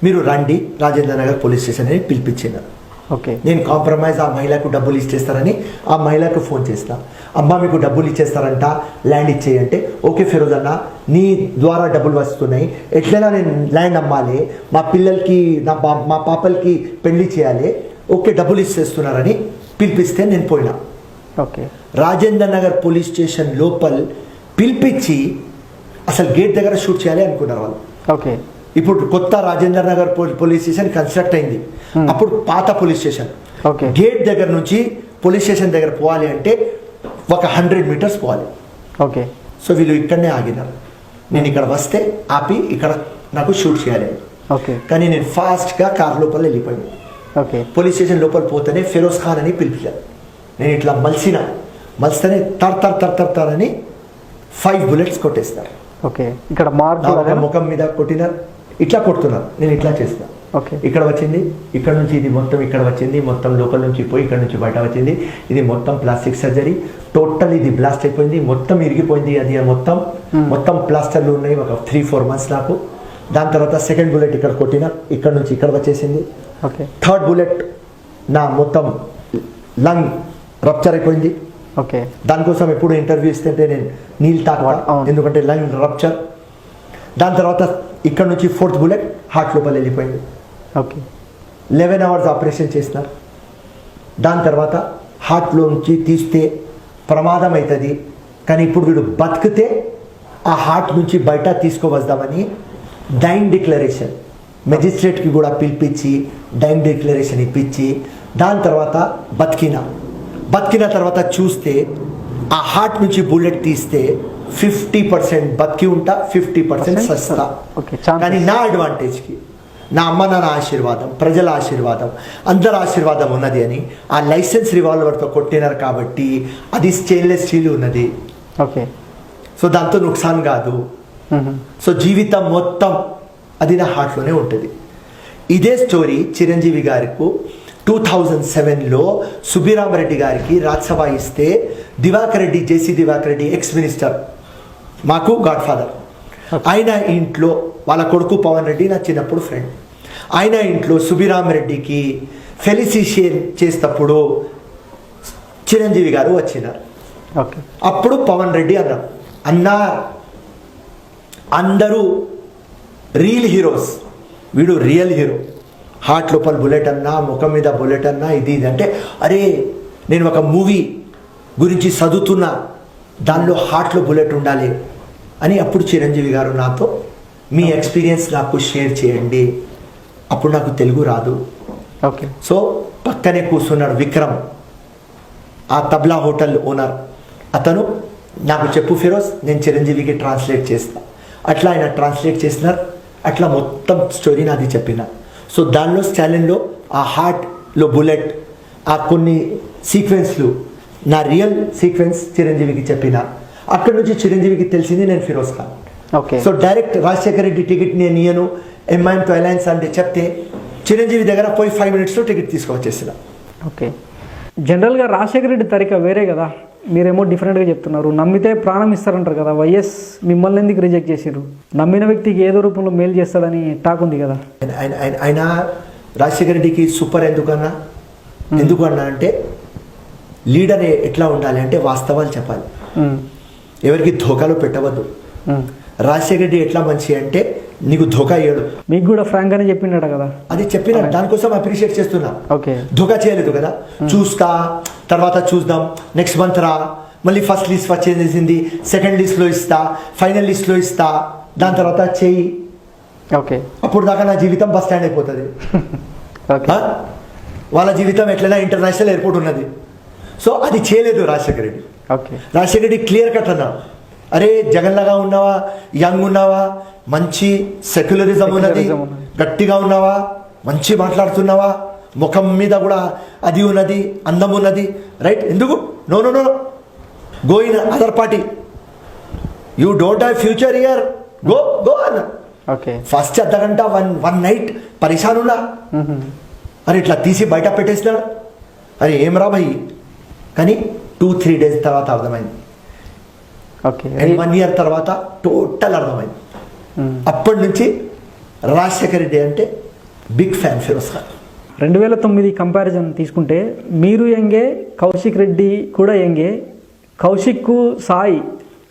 మీరు రండి రాజేంద్ర నగర్ పోలీస్ స్టేషన్ అని పిలిపించినారు. ఓకే. నేను కాంప్రమైజ్ ఆ మహిళకు డబ్బులు ఇచ్చేస్తారని ఆ మహిళకు ఫోన్ చేస్తా, అమ్మ మీకు డబ్బులు ఇచ్చేస్తారంట, ల్యాండ్ ఇచ్చేయంటే, ఓకే ఫిరోజ్ అన్న నీ ద్వారా డబ్బులు వస్తున్నాయి, ఎట్లైనా నేను ల్యాండ్ అమ్మాలి, మా పిల్లలకి మా పాపలకి పెళ్లి చేయాలి, ఓకే డబ్బులు ఇచ్చేస్తున్నారని పిలిపిస్తే నేను పోయినా. Okay. Rajendra Nagar police station లోపల పిలిపించి అసలు గేట్ దగ్గర షూట్ చేయాలి అనుకున్నారు వాళ్ళు. ఓకే. ఇప్పుడు కొత్త Rajendra Nagar police station construct అయింది, అప్పుడు పాత పోలీస్ స్టేషన్. గేట్ దగ్గర నుంచి పోలీస్ స్టేషన్ దగ్గర పోవాలి అంటే ఒక 100 meters పోవాలి. ఓకే. సో వీళ్ళు ఇక్కడనే ఆగినారు, నేను ఇక్కడ వస్తే ఆపి ఇక్కడ నాకు షూట్ చేయాలి. ఓకే. కానీ నేను ఫాస్ట్గా కార్ లోపల వెళ్ళిపోయాను. ఓకే. పోలీస్ స్టేషన్ లోపల పోతేనే ఫిరోజ్ ఖాన్ అని పిలిపించారు. నేను ఇట్లా మలిస్తేనే తర్ అని 5 bullets కొట్టేస్తారు. ఓకే. ఇక్కడ ముఖం మీద కొట్టినారు, ఇట్లా కొడుతున్నారు, నేను ఇట్లా చేస్తాను. ఓకే. ఇక్కడ వచ్చింది, ఇక్కడ నుంచి ఇది మొత్తం ఇక్కడ వచ్చింది, మొత్తం లోపల నుంచి పోయి ఇక్కడ నుంచి బయట వచ్చింది, ఇది మొత్తం ప్లాస్టిక్ సర్జరీ, టోటల్ ఇది బ్లాస్ట్ అయిపోయింది, మొత్తం ఇరిగిపోయింది, అది మొత్తం ప్లాస్టర్లు ఉన్నాయి ఒక 3-4 months నాకు. దాని తర్వాత సెకండ్ బుల్లెట్ ఇక్కడ కొట్టిన, ఇక్కడ నుంచి ఇక్కడ వచ్చేసింది. ఓకే. థర్డ్ బుల్లెట్ నా మొత్తం లంగ్ రప్చర్ అయిపోయింది. ఓకే. దానికోసం ఎప్పుడు ఇంటర్వ్యూ ఇస్తుంటే నేను నీళ్ళు తాగవాలి, ఎందుకంటే లంగ్ రప్చర్. దాని తర్వాత ఇక్కడ నుంచి 4th బుల్లెట్ హార్ట్ లోపల వెళ్ళిపోయింది. ఓకే. 11 hours ఆపరేషన్ చేసినారు. దాని తర్వాత హార్ట్లో నుంచి తీస్తే ప్రమాదం అవుతుంది, కానీ ఇప్పుడు వీడు బతికితే ఆ హార్ట్ నుంచి బయట తీసుకువద్దామని డైయింగ్ డిక్లరేషన్ మెజిస్ట్రేట్కి కూడా పిలిపించి డైయింగ్ డిక్లరేషన్ ఇప్పించి దాని తర్వాత బతికిన తర్వాత చూస్తే ఆ హార్ట్ నుంచి బుల్లెట్ తీస్తే 50% బతికి ఉంటా, 50% సస్తా. ఓకే. కానీ నా అడ్వాంటేజ్కి నా అమ్మ నాన్న ఆశీర్వాదం, ప్రజల ఆశీర్వాదం, అందరి ఆశీర్వాదం ఉన్నది అని ఆ లైసెన్స్ రివాల్వర్తో కొట్టినారు కాబట్టి అది స్టెయిన్లెస్ స్టీల్ ఉన్నది. ఓకే. సో దాంతో నుక్సాన్ కాదు. సో జీవితం మొత్తం అది నా హార్ట్లోనే ఉంటుంది. ఇదే స్టోరీ చిరంజీవి గారికి 2007లో సుబ్బిరామరెడ్డి గారికి రాజ్యసభ ఇస్తే దివాకర్ రెడ్డి, జేసీ దివాకర్ రెడ్డి ఎక్స్ మినిస్టర్, మాకు గాడ్ ఫాదర్, ఆయన ఇంట్లో వాళ్ళ కొడుకు పవన్ రెడ్డి నా చిన్నప్పుడు ఫ్రెండ్, ఆయన ఇంట్లో సుబ్బిరామరెడ్డికి ఫెలిసిషియేట్ చేసేటప్పుడు చిరంజీవి గారు వచ్చినారు. ఓకే. అప్పుడు పవన్ రెడ్డి అన్నారు, అన్నా అందరూ రియల్ హీరోస్, వీడు రియల్ హీరో, హార్ట్ లోపల బుల్లెట్ అన్నా, ముఖం మీద బుల్లెట్ అన్నా, ఇది అంటే అరే నేను ఒక మూవీ గురించి చదువుతున్నా, దానిలో హార్ట్లో బుల్లెట్ ఉండాలి అని అప్పుడు చిరంజీవి గారు నాతో మీ ఎక్స్పీరియన్స్ నాకు షేర్ చేయండి. అప్పుడు నాకు తెలుగు రాదు. ఓకే. సో పక్కనే కూర్చున్నాడు విక్రమ్, ఆ తబ్లా హోటల్ ఓనర్, అతను నాకు చెప్పు ఫిరోజ్, నేను చిరంజీవికి ట్రాన్స్లేట్ చేస్తా. అట్లా ఆయన ట్రాన్స్లేట్ చేసినారు. అట్లా మొత్తం స్టోరీ నాది చెప్పిన. సో దానిలో స్టాలిన్లో ఆ హార్ట్లో బుల్లెట్, ఆ కొన్ని సీక్వెన్స్లు నా రియల్ సీక్వెన్స్ చిరంజీవికి చెప్పిన. అక్కడ నుంచి చిరంజీవికి తెలిసింది నేను Feroz Khan. Okay. So direct Rajasekhara Reddy ticket నేను ఇయ్యను, ఎంఐఎంతో అలయన్స్ అంటే చెప్తే చిరంజీవి దగ్గర పోయి 5 minutesలో టికెట్ తీసుకొచ్చేసిన. ఓకే. జనరల్గా రాజశేఖర రెడ్డి తరిక వేరే కదా, మీరేమో డిఫరెంట్గా చెప్తున్నారు. నమ్మితే ప్రాణం ఇస్తారంటారు కదా, వైఎస్ మిమ్మల్ని ఎందుకు రిజెక్ట్ చేసారు? నమ్మిన వ్యక్తికి ఏదో రూపంలో మేలు చేస్తాడని టాక్ ఉంది కదా. ఆయన రాజశేఖర రెడ్డికి సూపర్ ఎందుకన్నా అంటే లీడర్ ఎట్లా ఉండాలి అంటే వాస్తవాలు చెప్పాలి, ఎవరికి ధోకాలో పెట్టవద్దు. రాజశేఖర రెడ్డి ఎట్లా మంచి అంటే నీకు ధోకా ఇయ్యడు. మీకు కూడా ఫ్రాంక్ గానే చెప్పిండట కదా. అది చెప్పిన దానికోసం అప్రిషియేట్ చేస్తున్నా. ఓకే. ధోకా చేయలేదు కదా. చూస్తా, తర్వాత చూద్దాం, నెక్స్ట్ మంత్ రా, మళ్ళీ ఫస్ట్ లిస్ట్ వచ్చేసింది, సెకండ్ లిస్ట్లో ఇస్తా, ఫైనల్ లిస్ట్లో ఇస్తా, దాని తర్వాత చెయ్యి. ఓకే. అప్పుడు దాకా నా జీవితం బస్ స్టాండ్ అయిపోతుంది. ఓకే. వాళ్ళ జీవితం ఎట్లయినా ఇంటర్నేషనల్ ఎయిర్పోర్ట్ ఉన్నది. సో అది చేయలేదు Rajasekhara Reddy. Okay. Rajasekhara Reddy clear cut అన్నా, అరే జగన్లాగా ఉన్నావా, యంగ్ ఉన్నావా, మంచి సెక్యులరిజం ఉన్నది, గట్టిగా ఉన్నావా, మంచి మాట్లాడుతున్నావా, ముఖం మీద కూడా అది ఉన్నది, అందం ఉన్నది, రైట్, ఎందుకు no no no go in other party, you don't have future year, go go అన్న. ఓకే. ఫస్ట్ అర్ధగంట వన్ నైట్ పరిశాన్ ఉన్నా, అరే ఇట్లా తీసి బయట పెట్టేసినాడు, అరే ఏం రా భయ్. కానీ 2-3 days తర్వాత అర్థమైంది. ఓకే. అండ్ 1 year తర్వాత టోటల్ అర్థమైంది. అప్పటి నుంచి రాజశేఖర రెడ్డి అంటే big fan Feroz Khan. 2009 comparison తీసుకుంటే మీరు యంగే, కౌశిక్ రెడ్డి కూడా యంగే. కౌశిక్కు సాయి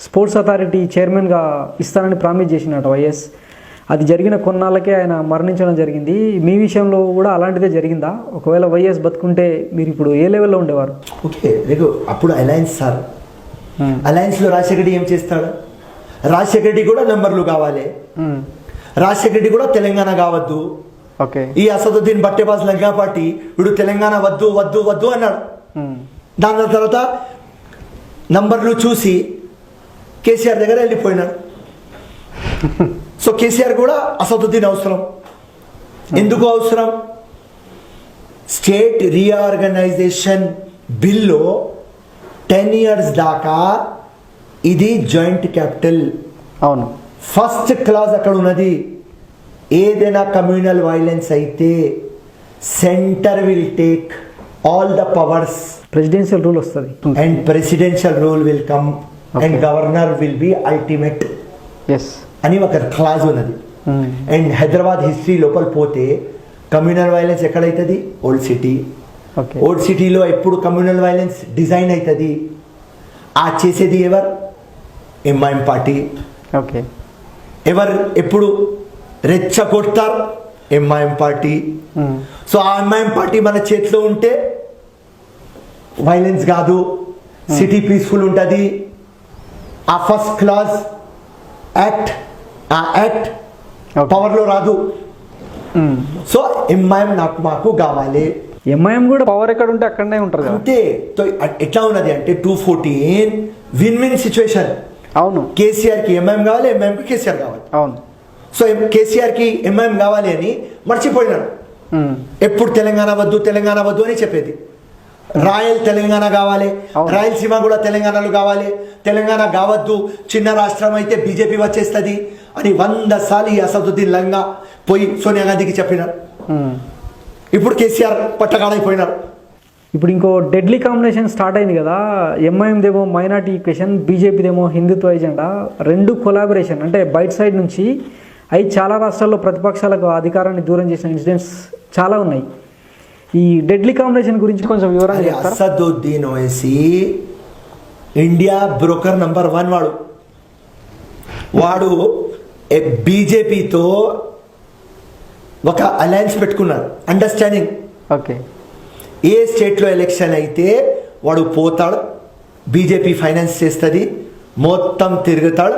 స్పోర్ట్స్ అథారిటీ చైర్మన్గా ఇస్తానని ప్రామిస్ చేసినట్ట వైఎస్. అది జరిగిన కొన్నాళ్ళకే ఆయన మరణించడం జరిగింది. మీ విషయంలో కూడా అలాంటిదే జరిగిందా? ఒకవేళ వైఎస్ బతుకుంటే మీరు ఇప్పుడు ఏ లెవెల్లో ఉండేవారు? ఓకే, రేపు అప్పుడు అలయన్స్ సార్, అలయన్స్లో రాజశేఖర రెడ్డి ఏం చేస్తాడు? రాజశేఖర రెడ్డి కూడా నెంబర్లు కావాలి, రాజశేఖర రెడ్డి కూడా తెలంగాణ కావద్దు. ఓకే. ఈ అసదుద్దీన్ బట్టేబాజ్ లంగా పార్టీ వీడు తెలంగాణ వద్దు వద్దు వద్దు అన్నాడు. దాని తర్వాత నంబర్లు చూసి కేసీఆర్ దగ్గర వెళ్ళిపోయినాడు. సో కేసీఆర్ కూడా అసదుద్దీన్ అవసరం. ఎందుకు అవసరం? స్టేట్ రీఆర్గనైజేషన్ బిల్లో 10 years దాకా ఇది జాయింట్ క్యాపిటల్. అవును. ఫస్ట్ క్లాజ్ అక్కడ ఉన్నది, ఏదైనా కమ్యూనల్ వైలెన్స్ అయితే centre will take all the powers, presidential rule వస్తుంది, and presidential rule will come, and governor will be ultimate అని ఒక క్లాజ్ ఉన్నది. అండ్ హైదరాబాద్ హిస్టరీ లోపల పోతే కమ్యూనల్ వైలెన్స్ ఎక్కడైతుంది? Old city. ఓల్డ్ సిటీలో ఎప్పుడు కమ్యూనల్ వైలెన్స్ డిజైన్ అవుతుంది, ఆ చేసేది ఎవరు? MIM party. ఓకే. ఎవరు ఎప్పుడు రెచ్చగొడతారు ఎంఐఎం పార్టీ. సో ఆ ఎంఐఎం పార్టీ మన చేతిలో ఉంటే వైలెన్స్ కాదు, సిటీ పీస్ఫుల్ ఉంటుంది. ఆ ఫస్ట్ క్లాస్ యాక్ట్, ఆ యాక్ట్ పవర్లో రాదు. సో ఎంఐఎం మాకు కావాలి. ఎంఐఎం కూడా పవర్ ఎక్కడ ఉంటే అక్కడనే ఉంటారు కదా. అంతే. సో ఎట్లా ఉన్నది అంటే 214 విన్ విన్ సిచ్యువేషన్. అవును, కేసీఆర్కి ఎంఐఎం కావాలి, ఎంఐఎంకి కేసీఆర్ కావాలి. అవును. సో కేసీఆర్కి ఎంఐఎం కావాలి అని మర్చిపోయినాడు. ఎప్పుడు తెలంగాణ వద్దు తెలంగాణ వద్దు అని చెప్పేది. రాయల్ తెలంగాణ కావాలి, రాయలసీమ కూడా తెలంగాణలో కావాలి, తెలంగాణ కావద్దు, చిన్న రాష్ట్రం అయితే బీజేపీ వచ్చేస్తుంది అని 100 సార్లు ఈ అసదుద్దీన్ లంగా పోయి సోనియా గాంధీకి చెప్పినారు. ఇప్పుడు కేసీఆర్ పట్టగాడైపోయినారు. ఇప్పుడు ఇంకో డెడ్లీ కాంబినేషన్ స్టార్ట్ అయింది కదా. ఎంఐఎందేమో మైనార్టీ ఈక్వేషన్, బీజేపీదేమో హిందుత్వ ఎజెండా. రెండు కొలాబరేషన్ అంటే బయట సైడ్ నుంచి అవి చాలా రాష్ట్రాల్లో ప్రతిపక్షాలకు అధికారాన్ని దూరం చేసిన ఇన్సిడెంట్స్ చాలా ఉన్నాయి. ఈ డెడ్లీ కాంబినేషన్ గురించి కొంచెం వివరంగా చెప్తారా? Asaduddin Owaisi India broker number 1 వాడు బీజేపీతో ఒక అలయన్స్ పెట్టుకున్నాడు, అండర్స్టాండింగ్. ఓకే. ఏ స్టేట్లో ఎలక్షన్ అయితే వాడు పోతాడు, బీజేపీ ఫైనాన్స్ చేస్తుంది, మొత్తం తిరుగుతాడు,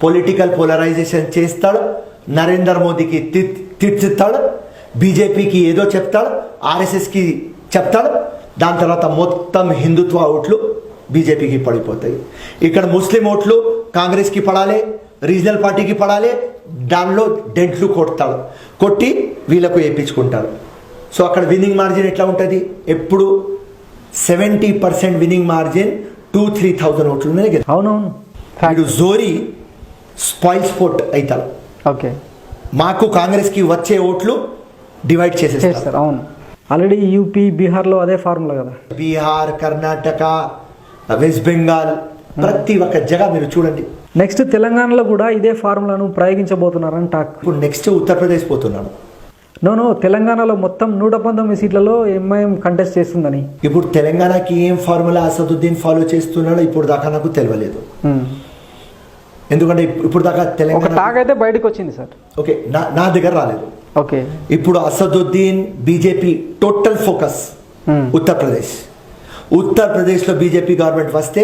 పొలిటికల్ పోలరైజేషన్ చేస్తాడు, నరేంద్ర మోదీకి తిట్టుతాడు, బీజేపీకి ఏదో చెప్తాడు, ఆర్ఎస్ఎస్కి చెప్తాడు. దాని తర్వాత మొత్తం హిందుత్వ ఓట్లు బీజేపీకి పడిపోతాయి. ఇక్కడ ముస్లిం ఓట్లు కాంగ్రెస్కి పడాలి, రీజనల్ పార్టీకి పడాలి, దానిలో డెంట్లు కొడతాడు, కొట్టి వీళ్ళకు వేయించుకుంటాడు. సో అక్కడ విన్నింగ్ మార్జిన్ ఎట్లా ఉంటుంది? ఎప్పుడు 70% విన్నింగ్ మార్జిన్ 2,000-3,000 ఓట్లు. అవునవును. వీడు జోరీ స్పాయిల్ స్పోర్ట్ అవుతాడు. ఓకే. మాకు కాంగ్రెస్కి వచ్చే ఓట్లు డివైడ్ చేసేస్తారు. అవును, ఆల్రెడీ యూపీ బీహార్లో అదే ఫార్ములా కదా. బీహార్, కర్ణాటక, వెస్ట్ బెంగాల్, ప్రతి ఒక్క జగ మీరు చూడండి. నెక్స్ట్ తెలంగాణలో కూడా ఇదే ఫార్ములాను ప్రయోగించబోతున్నారని టాక్. ఇప్పుడు నెక్స్ట్ ఉత్తరప్రదేశ్ పోతున్నాడు. నో తెలంగాణలో మొత్తం 119 సీట్లలో ఎంఐఎం కంటెస్ట్ చేస్తుందని. ఇప్పుడు తెలంగాణకి ఏం ఫార్ములా అసదుద్దీన్ ఫాలో చేస్తున్నాడో ఇప్పుడు దాకా నాకు తెలియలేదు. ఎందుకంటే ఇప్పుడు దాకా తెలంగాణ టాక్ అయితే బయటకు వచ్చింది సార్. ఓకే, నా దగ్గర రాలేదు. ఓకే. ఇప్పుడు అసదుద్దీన్ బీజేపీ టోటల్ ఫోకస్ ఉత్తరప్రదేశ్లో బీజేపీ గవర్నమెంట్ వస్తే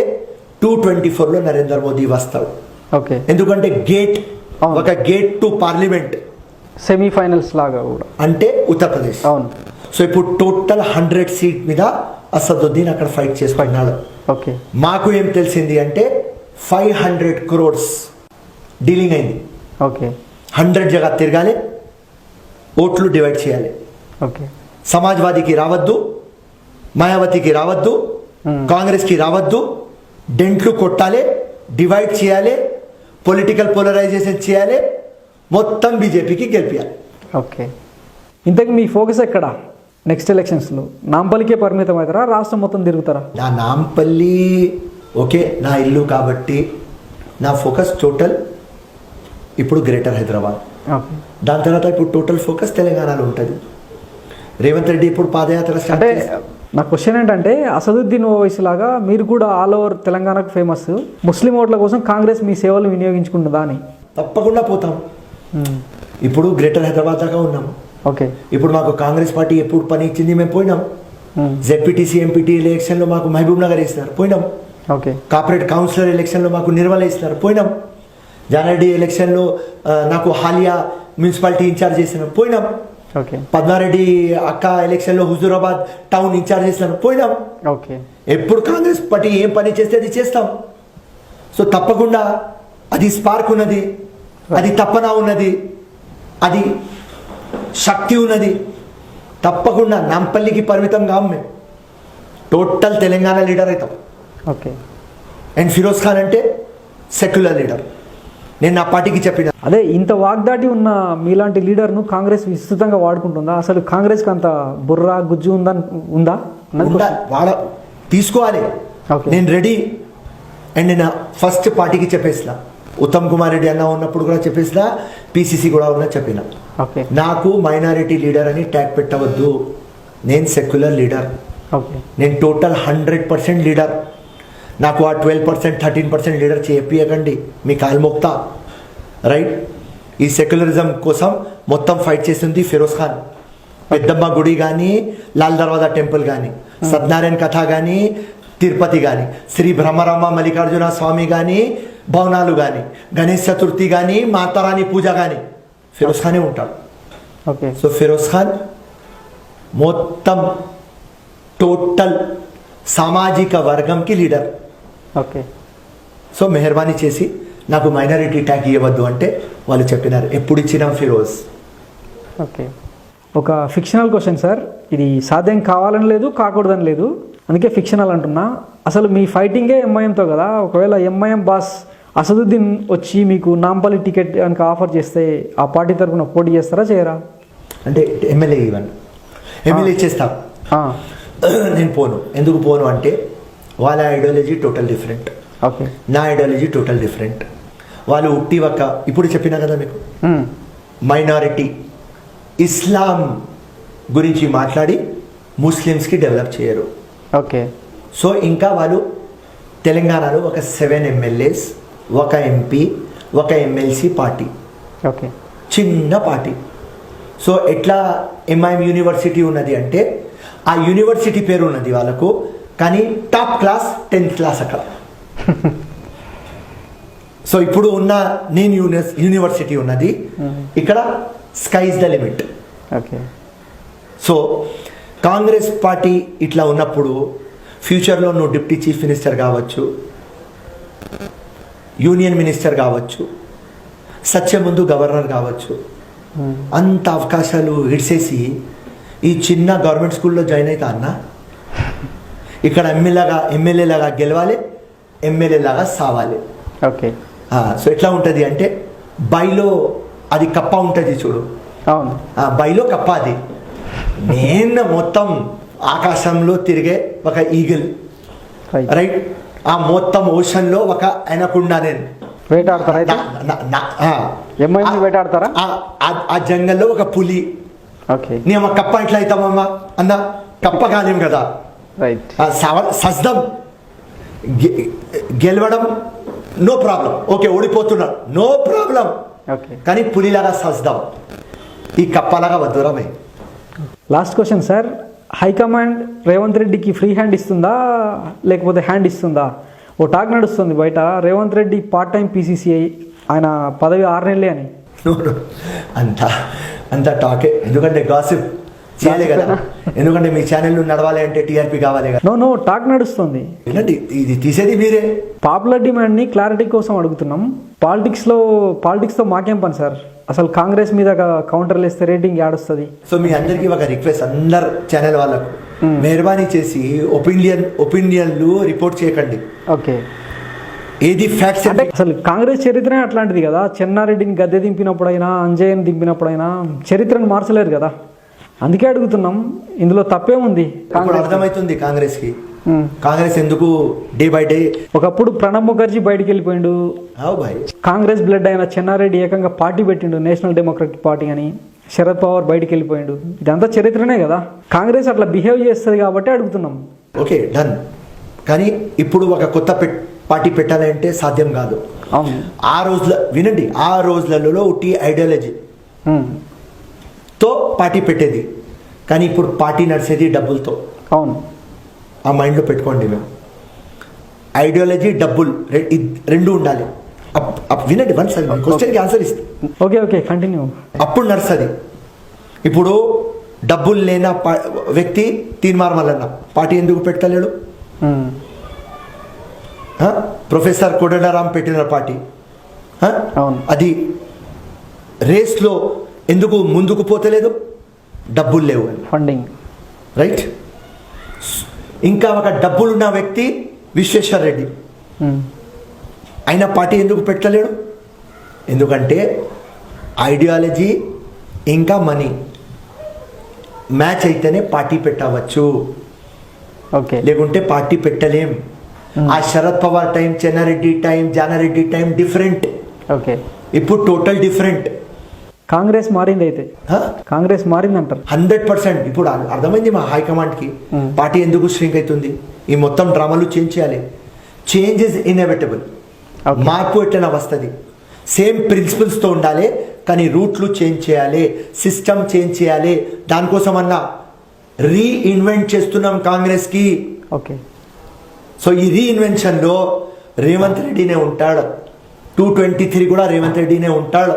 224లో నరేంద్ర మోదీ వస్తాడు. ఓకే. ఎందుకంటే ఒక గేట్ టు పార్లమెంట్ సెమీఫైనల్స్ లాగా కూడా అంటే ఉత్తరప్రదేశ్. అవును. సో ఇప్పుడు టోటల్ 100 సీట్ మీద అసదుద్దీన్ అక్కడ ఫైట్ చేసుకున్నాడు. ఓకే. మాకు ఏం తెలిసింది అంటే 500 crores డీలింగ్ అయింది. ఓకే. 100 జగ తిరగాలి, ఓట్లు డివైడ్ చేయాలి. ఓకే. సమాజ్వాదీకి రావద్దు, మాయావతికి రావద్దు, కాంగ్రెస్కి రావద్దు, డెంట్లు కొట్టాలి, డివైడ్ చేయాలి, పొలిటికల్ పోలరైజేషన్ చేయాలి, మొత్తం బీజేపీకి గెలిపించాలి. ఓకే. ఇంతకు మీ ఫోకస్ ఎక్కడ నెక్స్ట్ ఎలక్షన్స్లో? నాంపల్లికే పరిమితం అవుతారా, రాష్ట్రం మొత్తం తిరుగుతారా? నా నాంపల్లి ఓకే, నా ఇల్లు కాబట్టి నా ఫోకస్ టోటల్ ఇప్పుడు గ్రేటర్ హైదరాబాద్. ఓకే. దాని తర్వాత ఇప్పుడు టోటల్ ఫోకస్ తెలంగాణలో ఉంటుంది. రేవంత్ రెడ్డి ఇప్పుడు పాదయాత్ర అంటే నా క్వశ్చన్ ఏంటంటే, అసదుద్దీన్ ఓవైసీ లాగా మీరు కూడా ఆల్ ఓవర్ తెలంగాణకు ఫేమస్, ముస్లిం ఓట్ల కోసం కాంగ్రెస్ మీ సేవలు వినియోగించుకుంటుందా అని? తప్పకుండా పోతాం. ఇప్పుడు గ్రేటర్ హైదరాబాద్ దాకా ఉన్నాం. ఓకే. ఇప్పుడు మాకు కాంగ్రెస్ పార్టీ ఎప్పుడు పని ఇచ్చింది మేము పోయినాం. జెడ్పీటీసీ ఎంపీటీ ఎలక్షన్లో మాకు మహబూబ్ నగర్ వేసినారు, పోయినాం. ఓకే. కార్పొరేట్ కౌన్సిలర్ ఎలక్షన్లో మాకు నిర్మల్ వేసినారు, పోయినాం. జానారెడ్డి ఎలక్షన్లో నాకు హాలియా మున్సిపాలిటీ ఇన్ఛార్జ్ చేసినాం, పోయినాం. ఓకే. పద్మారెడ్డి అక్క ఎలక్షన్లో హుజూరాబాద్ టౌన్ ఇన్ఛార్జ్ చేసినాం, పోయినాం. ఓకే. ఎప్పుడు కాంగ్రెస్ పార్టీ ఏం పని చేస్తే అది చేస్తాం. సో తప్పకుండా అది స్పార్క్ ఉన్నది, అది తపన ఉన్నది, అది శక్తి ఉన్నది. తప్పకుండా నాంపల్లికి పరిమితం కాం, మేము టోటల్ తెలంగాణ లీడర్ అవుతాం. ఓకే. అండ్ ఫిరోజ్ ఖాన్ అంటే సెక్యులర్ లీడర్. నేను నా పార్టీకి చెప్పిన అదే, ఇంత వాగ్దాటి ఉన్న మీలాంటి లీడర్ను కాంగ్రెస్ విస్తృతంగా వాడుకుంటుందా? అసలు కాంగ్రెస్కి అంత బుర్రా గుజ్జు ఉందా? వాడ తీసుకోవాలి. నేను రెడీ. అండ్ నేను ఫస్ట్ పార్టీకి చెప్పేసిన, ఉత్తమ్ కుమార్ రెడ్డి అన్న ఉన్నప్పుడు కూడా చెప్పేసిన, పిసిసి కూడా ఉన్నా చెప్పిన, ఓకే, నాకు మైనారిటీ లీడర్ అని ట్యాగ్ పెట్టవద్దు, నేను సెక్యులర్ లీడర్. ఓకే. నేను టోటల్ 100% లీడర్. నాకు ఆ 12% 13% లీడర్ చెప్పియకండి, మీ కాలు మోక్తా. రైట్. ఈ సెక్యులరిజం కోసం మొత్తం ఫైట్ చేసింది ఫిరోజ్ ఖాన్. పెద్దమ్మ గుడి కానీ, లాల్ దర్వాజా టెంపుల్ కానీ, సత్యనారాయణ కథ కానీ, తిరుపతి కానీ, శ్రీ బ్రహ్మరామ మల్లికార్జున స్వామి కానీ, భవనాలు కానీ, గణేష్ చతుర్థి కానీ, మాతారాణి పూజ కానీ ఫిరోజ్ ఖానే ఉంటాడు. ఓకే. సో ఫిరోజ్ ఖాన్ మొత్తం టోటల్ సామాజిక వర్గంకి లీడర్. ఓకే. సో మెహర్బానీ చేసి నాకు మైనారిటీ ట్యాగ్ ఇవ్వద్దు అంటే వాళ్ళు చెప్పినారు. ఎప్పుడు ఇచ్చినాం ఫిరోజ్. ఓకే. ఒక ఫిక్షనల్ క్వశ్చన్ సార్, ఇది సాధ్యం కావాలని లేదు, కాకూడదని లేదు, అందుకే ఫిక్షనల్ అంటున్నా. అసలు మీ ఫైటింగే ఎంఐఎంతో కదా, ఒకవేళ ఎంఐఎం బాస్ అసదుద్దీన్ వచ్చి మీకు నాంపల్లి టికెట్ కనుక ఆఫర్ చేస్తే ఆ పార్టీ తరఫున పోటీ చేస్తారా, చేయరా? అంటే ఎమ్మెల్యే ఇవ్వండి, ఎమ్మెల్యే ఇచ్చేస్తాం. నేను పోను. ఎందుకు పోను అంటే వాళ్ళ ఐడియాలజీ టోటల్ డిఫరెంట్, ఓకే. నా ఐడియాలజీ టోటల్ డిఫరెంట్. వాళ్ళు ఉట్టి ఒక్క ఇప్పుడు చెప్పినా కదా మీకు, మైనారిటీ ఇస్లాం గురించి మాట్లాడి ముస్లిమ్స్కి డెవలప్ చేయరు. ఓకే. సో ఇంకా వాళ్ళు తెలంగాణలో ఒక 7 ఎమ్మెల్యేస్, ఒక ఎంపీ, ఒక ఎమ్మెల్సీ పార్టీ, ఓకే, చిన్న పార్టీ. సో ఎట్లా ఎంఐఎం యూనివర్సిటీ ఉన్నది అంటే ఆ యూనివర్సిటీ పేరు ఉన్నది వాళ్ళకు, కానీ టాప్ క్లాస్ 10th క్లాస్ అక్కడ. సో ఇప్పుడు ఉన్న నేను యూనివర్సిటీ ఉన్నది ఇక్కడ, sky is the limit. Okay. So Congress party ఇట్లా ఉన్నప్పుడు ఫ్యూచర్లో నువ్వు డిప్యూటీ చీఫ్ మినిస్టర్ కావచ్చు, యూనియన్ మినిస్టర్ కావచ్చు, సత్యం ముందు గవర్నర్ కావచ్చు, అంత అవకాశాలు ఇడిసేసి ఈ చిన్న గవర్నమెంట్ స్కూల్లో జాయిన్ అవుతా అన్న, ఇక్కడ ఎమ్మెల్యేలాగా గెలవాలి, ఎమ్మెల్యేలాగా సావాలి. ఓకే. సో ఎట్లా ఉంటుంది అంటే బైలో అది కప్ప ఉంటుంది చూడు, అవును, బైలో కప్ప అది. నేను మొత్తం ఆకాశంలో తిరిగే ఒక ఈగిల్, రైట్? ఆ మొత్తం ఓషన్లో ఒక అనకుండా నేను వేటాడతారా అయితే? ఎంఐఎం వేటాడతారా? ఆ జంగల్లో ఒక పులి. ఓకే. నేను కప్ప ఎట్లా అవుతామమ్మా అన్న, కప్ప కాలేం కదా. రైట్. సస్దం గెలవడం నో ప్రాబ్లం, ఓకే, ఓడిపోతున్నాడు నో ప్రాబ్లం, ఓకే, కానీ పులిలాగా సస్దాం, ఈ కప్పలాగా వద్దురా భయ్. Last question sir, high command Revanth రెడ్డికి ఫ్రీ హ్యాండ్ ఇస్తుందా లేకపోతే హ్యాండ్ ఇస్తుందా? ఓ టాక్ నడుస్తుంది బయట, రేవంత్ రెడ్డి పార్ట్ టైం పీసీసీఐ, ఆయన పదవి 6 నెలలే అని. అంత టాకే, ఎందుకంటే గాసిప్ చేయలే కదా, ఎందుకంటే మీ ఛానల్ నడవాలి అంటే టీఆర్పీ కావాలి కదా. నో టాక్ నడుస్తుంది. ఏంటంటే ఇది తీసేది మీరే. పాపులర్ డిమాండ్ని క్లారిటీ కోసం అడుగుతున్నాం. పాలిటిక్స్తో మాకేం పని సార్? అసలు కాంగ్రెస్ మీద కౌంటర్లు వేస్తే రేటింగ్ యాడొస్తుంది? సో మీ అందరికీ ఒక రిక్వెస్ట్, అందరు ఛానల్ వాళ్ళకు మెహర్బానీ చేసి ఒపీనియన్లు రిపోర్ట్ చేయకండి. ఓకే. ఏది ఫ్యాక్ట్స్ అంటే అసలు కాంగ్రెస్ చరిత్రనే అట్లాంటిది కదా, చెన్నారెడ్డిని గద్దె దింపినప్పుడైనా, అంజయ్యని దింపినప్పుడైనా చరిత్రను మార్చలేరు కదా, అందుకే అడుగుతున్నాం. ఇందులో తప్పేముంది? అర్థమవుతుంది కాంగ్రెస్కి. కాంగ్రెస్ ఎందుకు డే బై డే, ఒకప్పుడు ప్రణబ్ ముఖర్జీ బయటికి వెళ్ళిపోయిండు, కాంగ్రెస్ బ్లడ్ అయిన చెన్నారెడ్డి ఏకంగా పార్టీ పెట్టిండు, నేషనల్ డెమోక్రటిక్ పార్టీ అని. శరద్ పవార్ బయటికి వెళ్ళిపోయిండు, ఇదంతా చరిత్రనే కదా. కాంగ్రెస్ అట్లా బిహేవ్ చేస్తుంది కాబట్టి అడుగుతున్నాం. Okay, done. కానీ ఇప్పుడు ఒక కొత్త పార్టీ పెట్టాలంటే సాధ్యం కాదు. అవును. ఆ రోజుల వినండి, ఆ రోజులలో ఉట్టి ఐడియాలజీతో పార్టీ పెట్టేది, కానీ ఇప్పుడు పార్టీ నడిచేది డబ్బులతో. అవును, ఆ మైండ్లో పెట్టుకోండి. మేము ఐడియాలజీ డబ్బులు రెండు ఉండాలి. వినండి, వన్స్ క్వశ్చన్కి ఆన్సర్ ఇస్తాను. Okay, continue. అప్పుడు నడుస్తుంది. ఇప్పుడు డబ్బులు లేని వ్యక్తి తీర్మార్ మల్లన్న పార్టీ ఎందుకు పెడతలేడు? ప్రొఫెసర్ కోదండరాం పెట్టిన పార్టీ అది రేస్లో ఎందుకు ముందుకు పోతలేదు? డబ్బులు లేవు అని, ఫండింగ్, రైట్? ఇంకా ఒక డబ్బులున్న వ్యక్తి విశ్వేశ్వర్ రెడ్డి, ఆయన పార్టీ ఎందుకు పెట్టలేడు? ఎందుకంటే ఐడియాలజీ ఇంకా మనీ మ్యాచ్ అయితేనే పార్టీ పెట్టవచ్చు, ఓకే, లేకుంటే పార్టీ పెట్టలేం. ఆ Sharad Pawar time, Chenna Reddy time, Jana Reddy time different. Okay, ఇప్పుడు టోటల్ డిఫరెంట్. కాంగ్రెస్ మారింది, అయితే కాంగ్రెస్ మారింది అంటారు 100%. ఇప్పుడు అర్థమైంది మా హైకమాండ్కి పార్టీ ఎందుకు స్ట్రింక్ అవుతుంది. ఈ మొత్తం డ్రామాలు చేంజ్ చేయాలి. Change is inevitable. మార్పు ఎట్లైనా వస్తుంది. సేమ్ ప్రిన్సిపల్స్తో ఉండాలి, కానీ రూట్లు చేంజ్ చేయాలి, సిస్టమ్ చేంజ్ చేయాలి. దానికోసం అన్నా రీఇన్వెంట్ చేస్తున్నాం కాంగ్రెస్కి. ఓకే. సో ఈ రీఇన్వెన్షన్లో రేవంత్ రెడ్డినే ఉంటాడు, 223 కూడా రేవంత్ రెడ్డినే ఉంటాడు.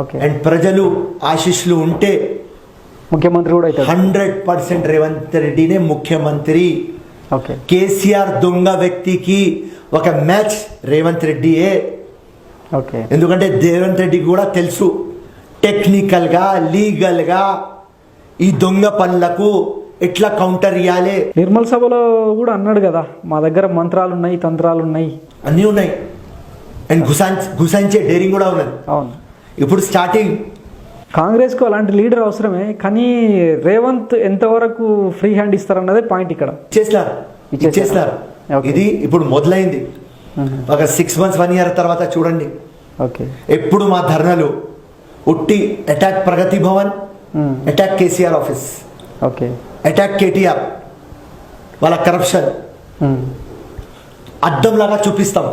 ఓకే. అండ్ ప్రజలు ఆశీస్సులు ఉంటే ముఖ్యమంత్రి కూడా అవుతాడు. 100% రేవంత్ రెడ్డినే ముఖ్యమంత్రి. ఓకే. కేసీఆర్ దొంగ వ్యక్తికి ఒక మ్యాచ్ రేవంత్ రెడ్డియే. ఓకే. ఎందుకంటే రేవంత్ రెడ్డికి కూడా తెలుసు టెక్నికల్గా లీగల్గా ఈ దొంగ పనులకు ఎట్లా కౌంటర్ ఇవ్వాలి. నిర్మల్ సభలో కూడా అన్నాడు కదా, మా దగ్గర మంత్రాలు ఉన్నాయి, తంత్రాలు ఉన్నాయి, అన్నీ ఉన్నాయి. అండ్ గుసాంచే డేరింగ్ కూడా ఉన్నది. అవును. ఇప్పుడు స్టార్టింగ్ కాంగ్రెస్కు అలాంటి లీడర్ అవసరమే, కానీ రేవంత్ ఎంతవరకు ఫ్రీ హ్యాండ్ ఇస్తారన్నదే పాయింట్ ఇక్కడ. ఇచ్చేసినారు. Okay. ఇది ఇప్పుడు మొదలైంది. ఒక 6 months 1 year తర్వాత చూడండి. ఓకే. ఎప్పుడు మా ధర్నాలు ఉట్టి attack Pragati Bhavan, attack KCR office, okay. Attack KTR వాళ్ళ కరప్షన్ అద్దంలాగా చూపిస్తాం.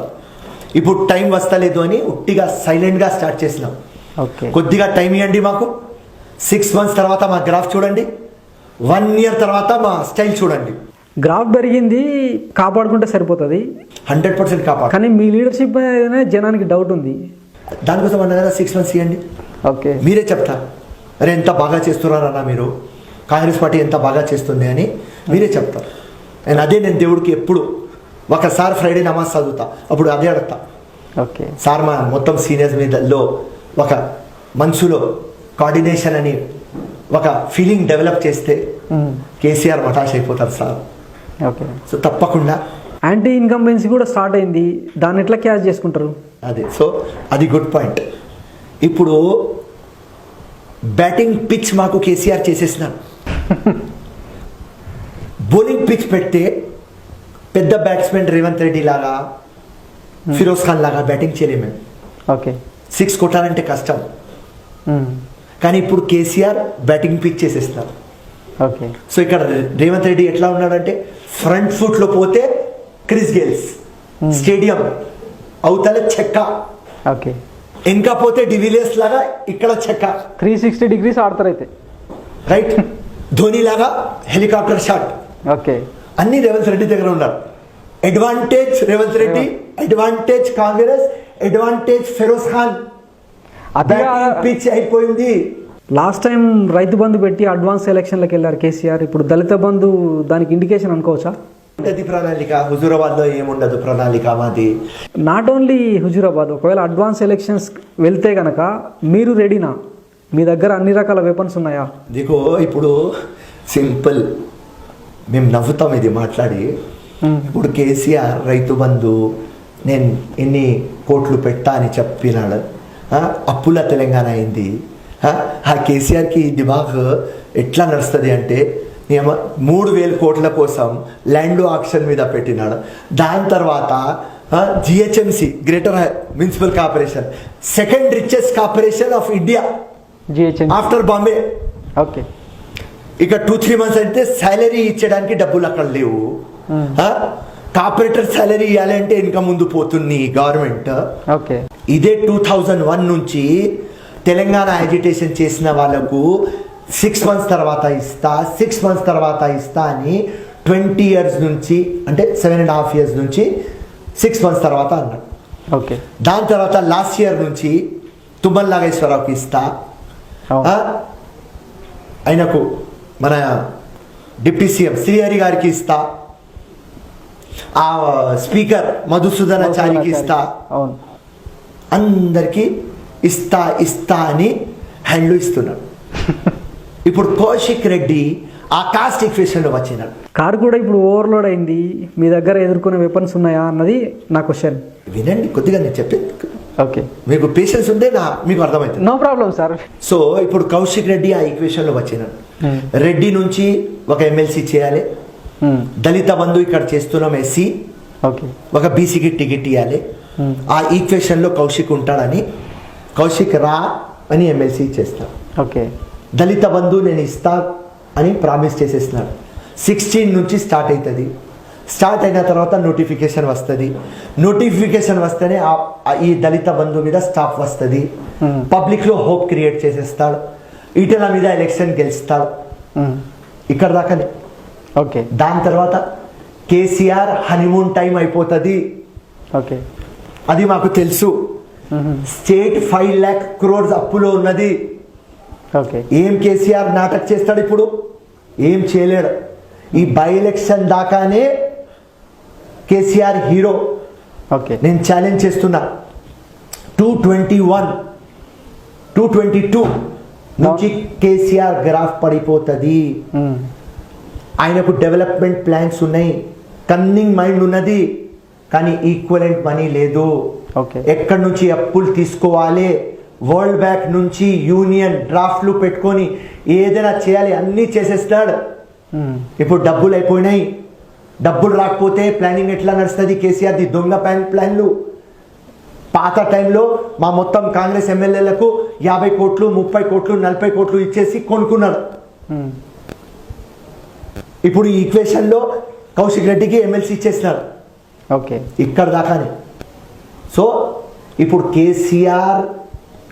ఇప్పుడు టైం వస్తలేదు అని ఉట్టిగా సైలెంట్గా స్టార్ట్ చేసినాం. ఓకే. కొద్దిగా టైం ఇవ్వండి మాకు. 6 months తర్వాత మా గ్రాఫ్ చూడండి, 1 year తర్వాత మా స్టైల్ చూడండి. గ్రాఫ్ పెరిగింది, కాపాడుకుంటే సరిపోతుంది. 100% కాపాడు. కానీ మీ లీడర్షిప్ అనే జనానికి డౌట్ ఉంది. దానికోసం అన్నా కదా 6 months ఇవ్వండి. ఓకే. మీరే చెప్తారు, అరే ఎంత బాగా చేస్తున్నారన్నా మీరు, కాంగ్రెస్ పార్టీ ఎంత బాగా చేస్తుంది అని మీరే చెప్తారు. అండ్ అదే నేను దేవుడికి ఎప్పుడు ఒకసారి ఫ్రైడే నమాజ్ చదువుతా, అప్పుడు అదే అడుగుతా. ఓకే. సార్ మా మొత్తం సీనియర్స్ మీదలో ఒక మనసులో కోఆర్డినేషన్ అని ఒక ఫీలింగ్ డెవలప్ చేస్తే కేసీఆర్ మటాష్ అయిపోతారు సార్. ఓకే. సో తప్పకుండా యాంటీ ఇన్కంబెన్సీ కూడా స్టార్ట్ అయింది, దాన్ని ఎట్లా క్యాచ్ చేసుకుంటారు? అదే, సో అది గుడ్ పాయింట్. ఇప్పుడు బ్యాటింగ్ పిచ్ మాకు కేసీఆర్ చేసేసినారు. బౌలింగ్ పిచ్ పెడితే పెద్ద బ్యాట్స్మెన్ రేవంత్ రెడ్డి లాగా, ఫిరోజ్ ఖాన్ లాగా బ్యాటింగ్ చేయలేము. ఓకే. 6 కొట్టాలంటే కష్టం. కానీ ఇప్పుడు కేసీఆర్ బ్యాటింగ్ పిచ్ చేసేస్తున్నారు. ఓకే. సో ఇక్కడ రేవంత్ రెడ్డి ఎట్లా ఉన్నాడంటే ఫ్రంట్ ఫుట్లో పోతే క్రిస్ గేల్స్ స్టేడియం అవుతలే చెక్క, ఓకే. ఇంకా పోతే డివిలియర్స్ లాగా ఇక్కడ చెక్క, 360 degrees ఆడతారు అయితే. రైట్. ధోని లాగా హెలికాప్టర్ షాట్. ఓకే. అన్ని రేవంత్ రెడ్డి దగ్గర ఉన్నారు. Advantage Revanth Reddy, advantage Congress, advantage Feroz Khan. Pitch అయిపోయింది. లాస్ట్ టైం రైతు బంధు పెట్టి అడ్వాన్స్ ఎలక్షన్లకు వెళ్ళారు కేసీఆర్, ఇప్పుడు దళిత బంధు దానికి ఇండికేషన్ అనుకోవచ్చా? ఉండదు ప్రణాళిక. హుజూరాబాద్లో ఏముండదు ప్రణాళిక మాది. నాట్ ఓన్లీ హుజూరాబాద్, ఒకవేళ అడ్వాన్స్ ఎలక్షన్స్ వెళ్తే గనక మీరు రెడీనా? మీ దగ్గర అన్ని రకాల వెపన్స్ ఉన్నాయా? దిగో ఇప్పుడు సింపుల్, మేము నవ్వుతాం ఇది మాట్లాడి. ఇప్పుడు కేసీఆర్ రైతు బంధు నేను ఎన్ని కోట్లు పెట్టా అని చెప్పినాడు. అప్పుల తెలంగాణ అయింది. ఆ కేసీఆర్కి దిమాగ్ ఎట్లా నడుస్తుంది అంటే 3,000 కోట్ల కోసం ల్యాండ్ ఆక్షన్ మీద పెట్టినాడు. దాని తర్వాత GHMC greater municipal corporation, second richest corporation of India after Bombay. Okay. ఇక 2-3 months అయితే శాలరీ ఇచ్చడానికి డబ్బులు అక్కడ లేవు. కార్పొరేటర్ శాలరీ ఇవ్వాలంటే ఇంకా ముందు పోతుంది గవర్నమెంట్. ఓకే. ఇదే 2001 నుంచి తెలంగాణ యాజిటేషన్ చేసిన వాళ్ళకు 6 months తర్వాత ఇస్తా, 6 months తర్వాత ఇస్తా అని 20 years నుంచి, అంటే 7.5 years నుంచి 6 months తర్వాత అన్నాడు. ఓకే. దాని తర్వాత లాస్ట్ ఇయర్ నుంచి తుమ్మల నాగేశ్వరరావుకి ఇస్తా, ఆయనకు మన డిప్యూటీ సీఎం శ్రీహరి గారికి ఇస్తా, ఆ స్పీకర్ మధుసూదనాచారికి ఇస్తా, అందరికీ ఇస్తా ఇస్తా అని హ్యాండ్లు ఇస్తున్నాడు. ఇప్పుడు కౌశిక్ రెడ్డి ఆ కాస్ట్ ఈక్వేషన్లో వచ్చినాడు. కారు కూడా ఇప్పుడు ఓవర్లోడ్ అయింది, మీ దగ్గర ఎదుర్కొనే వెపన్స్ ఉన్నాయా అన్నది నా క్వశ్చన్. వినండి కొద్దిగా నేను చెప్పేది. ఓకే. మీకు పేషెన్స్ ఉంటే మీకు అర్థమవుతుంది. No problem sir. సో ఇప్పుడు కౌశిక్ రెడ్డి ఆ ఈక్వేషన్లో వచ్చినాడు. రెడ్డి నుంచి ఒక ఎమ్మెల్సీ చేయాలి, దళిత బంధు ఇక్కడ చేస్తున్నాం ఎస్సీ, ఓకే, ఒక బీసీకి టికెట్ ఇవ్వాలి. ఆ ఈక్వేషన్లో కౌశిక్ ఉంటాడని, కౌశిక్ రా అని ఎమ్మెల్సీ చేస్తాడు. ఓకే. దళిత బంధు నేను ఇస్తా అని ప్రామిస్ చేసేస్తున్నాడు. 16 నుంచి స్టార్ట్ అవుతుంది. స్టార్ట్ అయిన తర్వాత నోటిఫికేషన్ వస్తుంది. నోటిఫికేషన్ వస్తేనే ఈ దళిత బంధు మీద స్టాప్ వస్తుంది. పబ్లిక్లో హోప్ క్రియేట్ చేసేస్తాడు. ఈటెల మీద ఎలక్షన్ గెలుస్తాడు. ఇక్కడ దాకానే. ఓకే. దాని తర్వాత కేసీఆర్ హనీమూన్ టైం అయిపోతుంది. ఓకే. అది మాకు తెలుసు. స్టేట్ 5 lakh crores అప్పులో ఉన్నది. ఓకే. ఏం కేసీఆర్ నాటక్ చేస్తాడు ఇప్పుడు? ఏం చేయలేడు. ఈ బై ఎలక్షన్ దాకానే కేసీఆర్ హీరో. ఓకే. నేను ఛాలెంజ్ చేస్తున్నా, 221, 222 నుంచి కేసీఆర్ గ్రాఫ్ పడిపోతుంది. ఆయనకు డెవలప్మెంట్ ప్లాన్స్ ఉన్నాయి, కన్నింగ్ మైండ్ ఉన్నది, కానీ ఈక్వలెంట్ మనీ లేదు. ఓకే. ఎక్కడి నుంచి అప్పులు తీసుకోవాలి, వరల్డ్ బ్యాంక్ నుంచి యూనియన్ డ్రాఫ్ట్లు పెట్టుకొని ఏదైనా చేయాలి, అన్నీ చేసేస్తాడు. ఇప్పుడు డబ్బులు అయిపోయినాయి. డబ్బులు రాకపోతే ప్లానింగ్ ఎట్లా నడుస్తుంది? కేసీఆర్ది దొంగ ప్లాన్లు. పాత టైంలో మా మొత్తం కాంగ్రెస్ ఎమ్మెల్యేలకు 50 కోట్లు, 30 కోట్లు, 40 కోట్లు ఇచ్చేసి కొనుక్కున్నాడు. ఇప్పుడు ఈ ఈక్వేషన్లో కౌశిక్ రెడ్డికి ఎమ్మెల్సీ ఇచ్చేసినాడు. ఓకే. ఇక్కడ దాకానే. సో ఇప్పుడు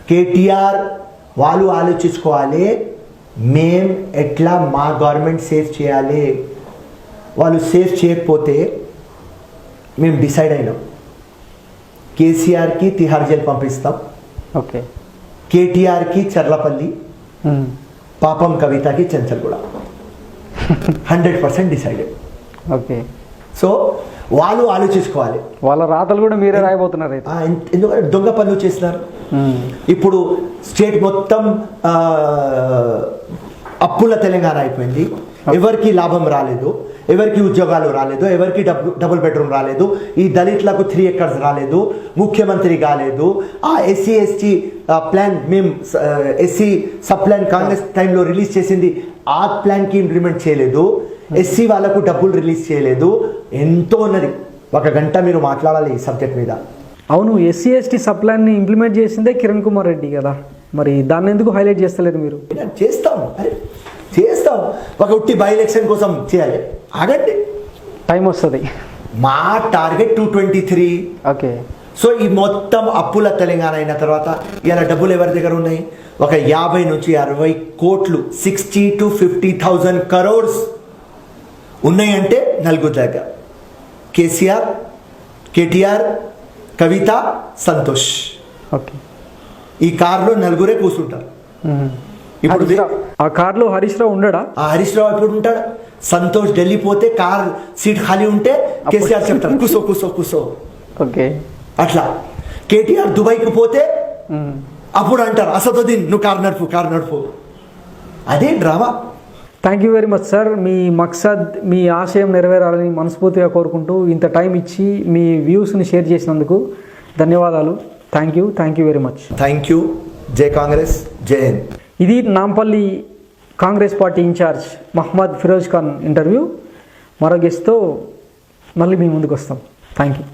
కేటీఆర్ వాళ్ళు ఆలోచించుకోవాలి, మేం ఎట్లా మా గవర్నమెంట్ సేఫ్ చేయాలి. వాళ్ళు సేఫ్ చేయకపోతే మేము డిసైడ్ అయినాం, కేసీఆర్కి తిహార్ జైలు పంపిస్తాం. ఓకే. కేటీఆర్కి చర్లపల్లి, పాపం కవితకి చెంచల్గూడ. 100% డిసైడెడ్. ఓకే. సో వాళ్ళు ఆలోచించుకోవాలి. వాళ్ళ రాతలు కూడా మీరే రాయబోతున్నారు అయితే. ఎందుకంటే దొంగ పనులు చేసినారు. ఇప్పుడు స్టేట్ మొత్తం అప్పుల తెలంగాణ అయిపోయింది. ఎవరికి లాభం రాలేదు, ఎవరికి ఉద్యోగాలు రాలేదు, ఎవరికి డబుల్ బెడ్రూమ్ రాలేదు, ఈ దళితులకు 3 acres రాలేదు, ముఖ్యమంత్రి కాలేదు. ఆ ఎస్సీ ఎస్టీ ప్లాన్ మేము ఎస్సీ సబ్ ప్లాన్ కాంగ్రెస్ టైంలో రిలీజ్ చేసింది, ఆ ప్లాన్కి ఇంప్లిమెంట్ చేయలేదు. ఎస్సీ వాళ్ళకు డబ్బులు రిలీజ్ చేయలేదు. ఎంతో ఉన్నది. 1 గంట మీరు మాట్లాడాలి ఈ సబ్జెక్ట్ మీద. అవును, ఎస్సీ ఎస్టీ సబ్ ప్లాన్ని ఇంప్లిమెంట్ చేసిందే కిరణ్ కుమార్ రెడ్డి కదా, మరి దాన్ని ఎందుకు హైలైట్ చేస్తలేదు మీరు? చేస్తాం, ఒక ఉట్టి బై ఎలక్షన్ కోసం చేయాలి. ఆగండి, టైం వస్తుంది. మా టార్గెట్ 223. ఓకే. సో ఈ మొత్తం అప్పుల తెలంగాణ అయిన తర్వాత ఇలా డబ్బులు ఎవరి దగ్గర ఉన్నాయి? ఒక 50 నుంచి 60 కోట్లు, 60 to 50,000 crores ఉన్నాయంటే నలుగురు దగ్గర: కేసీఆర్, కేటీఆర్, కవిత, సంతోష్. ఓకే. ఈ కార్లో నలుగురే కూర్చుంటారు. ఇప్పుడు ఆ కార్లో హరీష్ రావు ఉండడా? ఆ హరీష్ రావు ఎప్పుడు ఉంటాడు? సంతోష్ ఢిల్లీ పోతే కార్ సీట్ ఖాళీ ఉంటే కేసీఆర్ చెప్తాడు కూసో కూసో కూసో. ఓకే. అట్లా కేటీఆర్ దుబాయ్కి పోతే అప్పుడు అంటారు అసదుద్దీన్ నువ్వు కార్ నడుపు. అదే drama. Thank you very much sir. మీ మక్సద్, మీ ఆశయం నెరవేరాలని మనస్ఫూర్తిగా కోరుకుంటూ ఇంత టైం ఇచ్చి మీ వ్యూస్ని షేర్ చేసినందుకు ధన్యవాదాలు. Thank you very much. Thank you. జై కాంగ్రెస్, జై హింద్. ఇది Nampally Congress party in charge Mohammed Feroz Khan interview. మరో గెస్ట్తో మళ్ళీ మీ ముందుకు వస్తాం. Thank you.